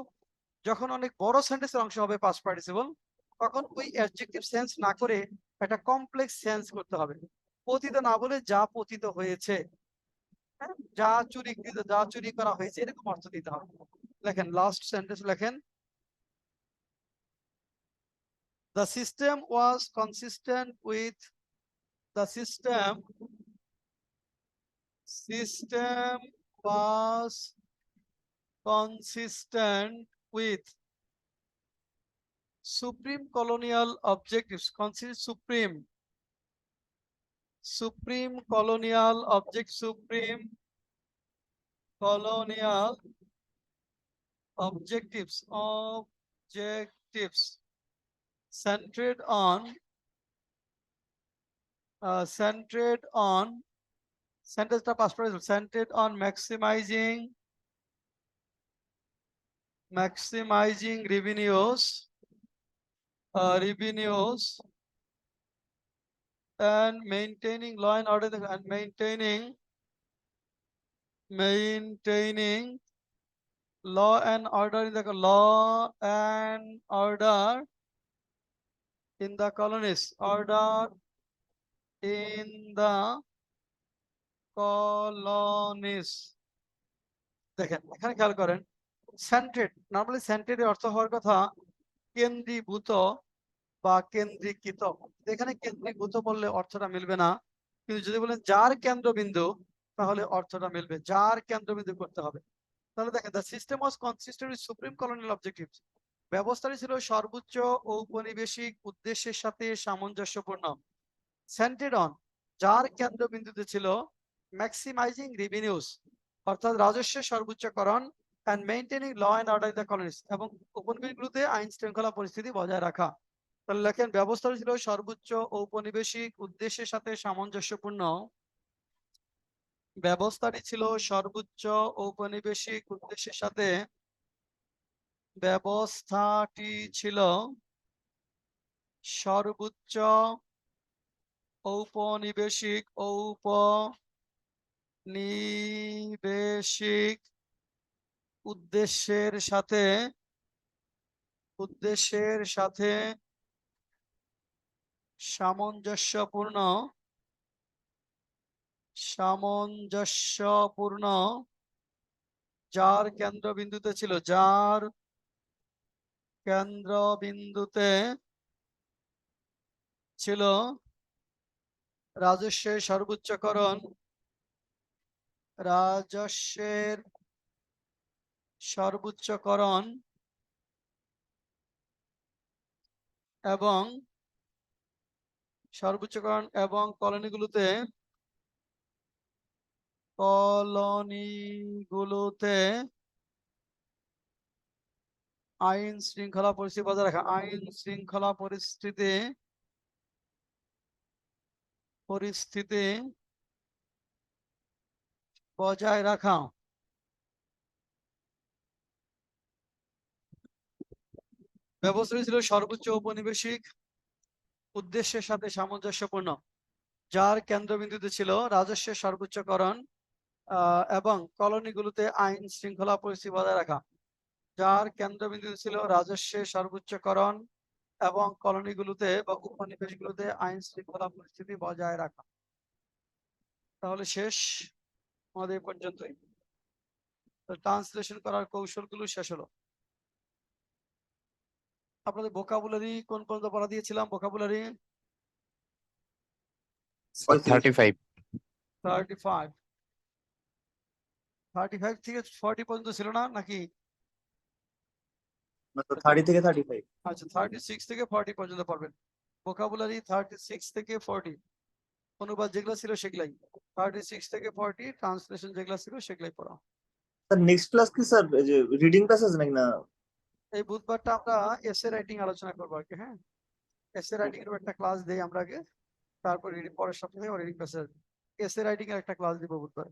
যখন অনেক বড় সেন্টেন্সের অংশ হবে পাস্ট পার্টিসিপল, তখন ওই অ্যাডজেক্টিভ সেন্স না করে একটা কমপ্লেক্স সেন্স করতে হবে। পতিত না বলে যা পতিত হয়েছে, হ্যাঁ, যা চুরিকৃত, যা চুরি করা হয়েছে, এরকম অর্থ দিতে হবে। লেখেন, লাস্ট সেন্টেন্স লেখেন, the system was consistent with the system was consistent with supreme colonial objectives. Supreme colonial objectives centered on sentence past participle, centered on maximizing revenues and maintaining law and order, and maintaining law and order in the colonies, দেখেন এখানে খেয়াল করেন, সেন্ট্রেড, normally সেন্ট্রেড এর অর্থ হওয়ার কথা কেন্দ্রীভূত বা কেন্দ্রীকৃত। এখানে কেন্দ্রীভূত বললে অর্থটা মিলবে না, কিন্তু যদি বলেন যার কেন্দ্রবিন্দু, তাহলে অর্থটা মিলবে। যার কেন্দ্রবিন্দু করতে হবে। তাহলে দেখেন, the system was consistent with supreme colonial objectives, ব্যবস্থাটি ছিল সর্বোচ্চ ঔপনিবেশিক উদ্দেশ্যের সাথে সামঞ্জস্যপূর্ণ। সেন্টেড অন, যার কেন্দ্রবিন্দুতে ছিল ম্যাক্সিমাইজিং রেভিনিউস, অর্থাৎ রাজস্বের সর্বোচ্চকরণ, and maintaining law and order in the colonies, এবং উপনিবেশগুলোতে আইন শৃঙ্খলা পরিস্থিতি বজায় রাখা। তাহলে লেখেন, ব্যবস্থাটি ছিল সর্বোচ্চ ঔপনিবেশিক উদ্দেশ্যের সাথে সামঞ্জস্যপূর্ণ। ব্যবস্থাটি ছিল সর্বোচ্চ ঔপনিবেশিক উদ্দেশ্যের সাথে সর্বোচ্চ ঔপনিবেশিক উদ্দেশ্যের সাথে সামঞ্জস্যপূর্ণ, যার কেন্দ্রবিন্দুতে ছিল রাজস্বের সর্বোচ্চকরণ এবং কলোনিগুলোতে আইন শৃঙ্খলা পরিস্থিতি বজায় রাখা। পরিস্থিতি বজায় রাখা। ব্যবস্থাটি ছিল সর্বোচ্চ ঔপনিবেশিক উদ্দেশ্যের সাথে সামঞ্জস্যপূর্ণ, যার কেন্দ্রবিন্দুতে ছিল রাজস্বের সর্বোচ্চকরণ এবং কলোনিগুলোতে আইন শৃঙ্খলা পরিস্থিতি বজায় রাখা। যার কেন্দ্রবিন্দু ছিল রাজস্বের সর্বোচ্চকরণ এবং কলোনিগুলোতে বা উপনিবেশগুলোতে আইন শৃঙ্খলা পরিস্থিতি বজায় রাখা। তাহলে শেষ আমাদের এই পর্যন্তই। ট্রান্সলেশন করার কৌশলগুলো শেষ হলো। আপনাদের ভোকাবুলারি কোন পর্যন্ত পড়া দিয়েছিলাম? ভোকাবুলারি 35. 35 35 থেকে 40 পর্যন্ত ছিল না নাকি? 30 থেকে 35। আচ্ছা 36 থেকে 40 পর্যন্ত পড়বেন। ভোকাবুলারি 36 থেকে 40, অনুবাদ যেগুলো ছিল সেগুলাই। 36 থেকে 40 ট্রান্সলেশন যেগুলো ছিল সেগুলাই পড়া। স্যার নেক্সট ক্লাস কি স্যার এই যে রিডিং ক্লাস আছে নাকি না? এই বুধবারটা আমরা এসে রাইটিং আলোচনা করবো আর কি। হ্যাঁ, এসে রাইটিং এর একটা ক্লাস দেই আমরা আগে, তারপর পরের সপ্তাহে রিডিং ক্লাস। এসে রাইটিং এর একটা ক্লাস দিব বুধবার।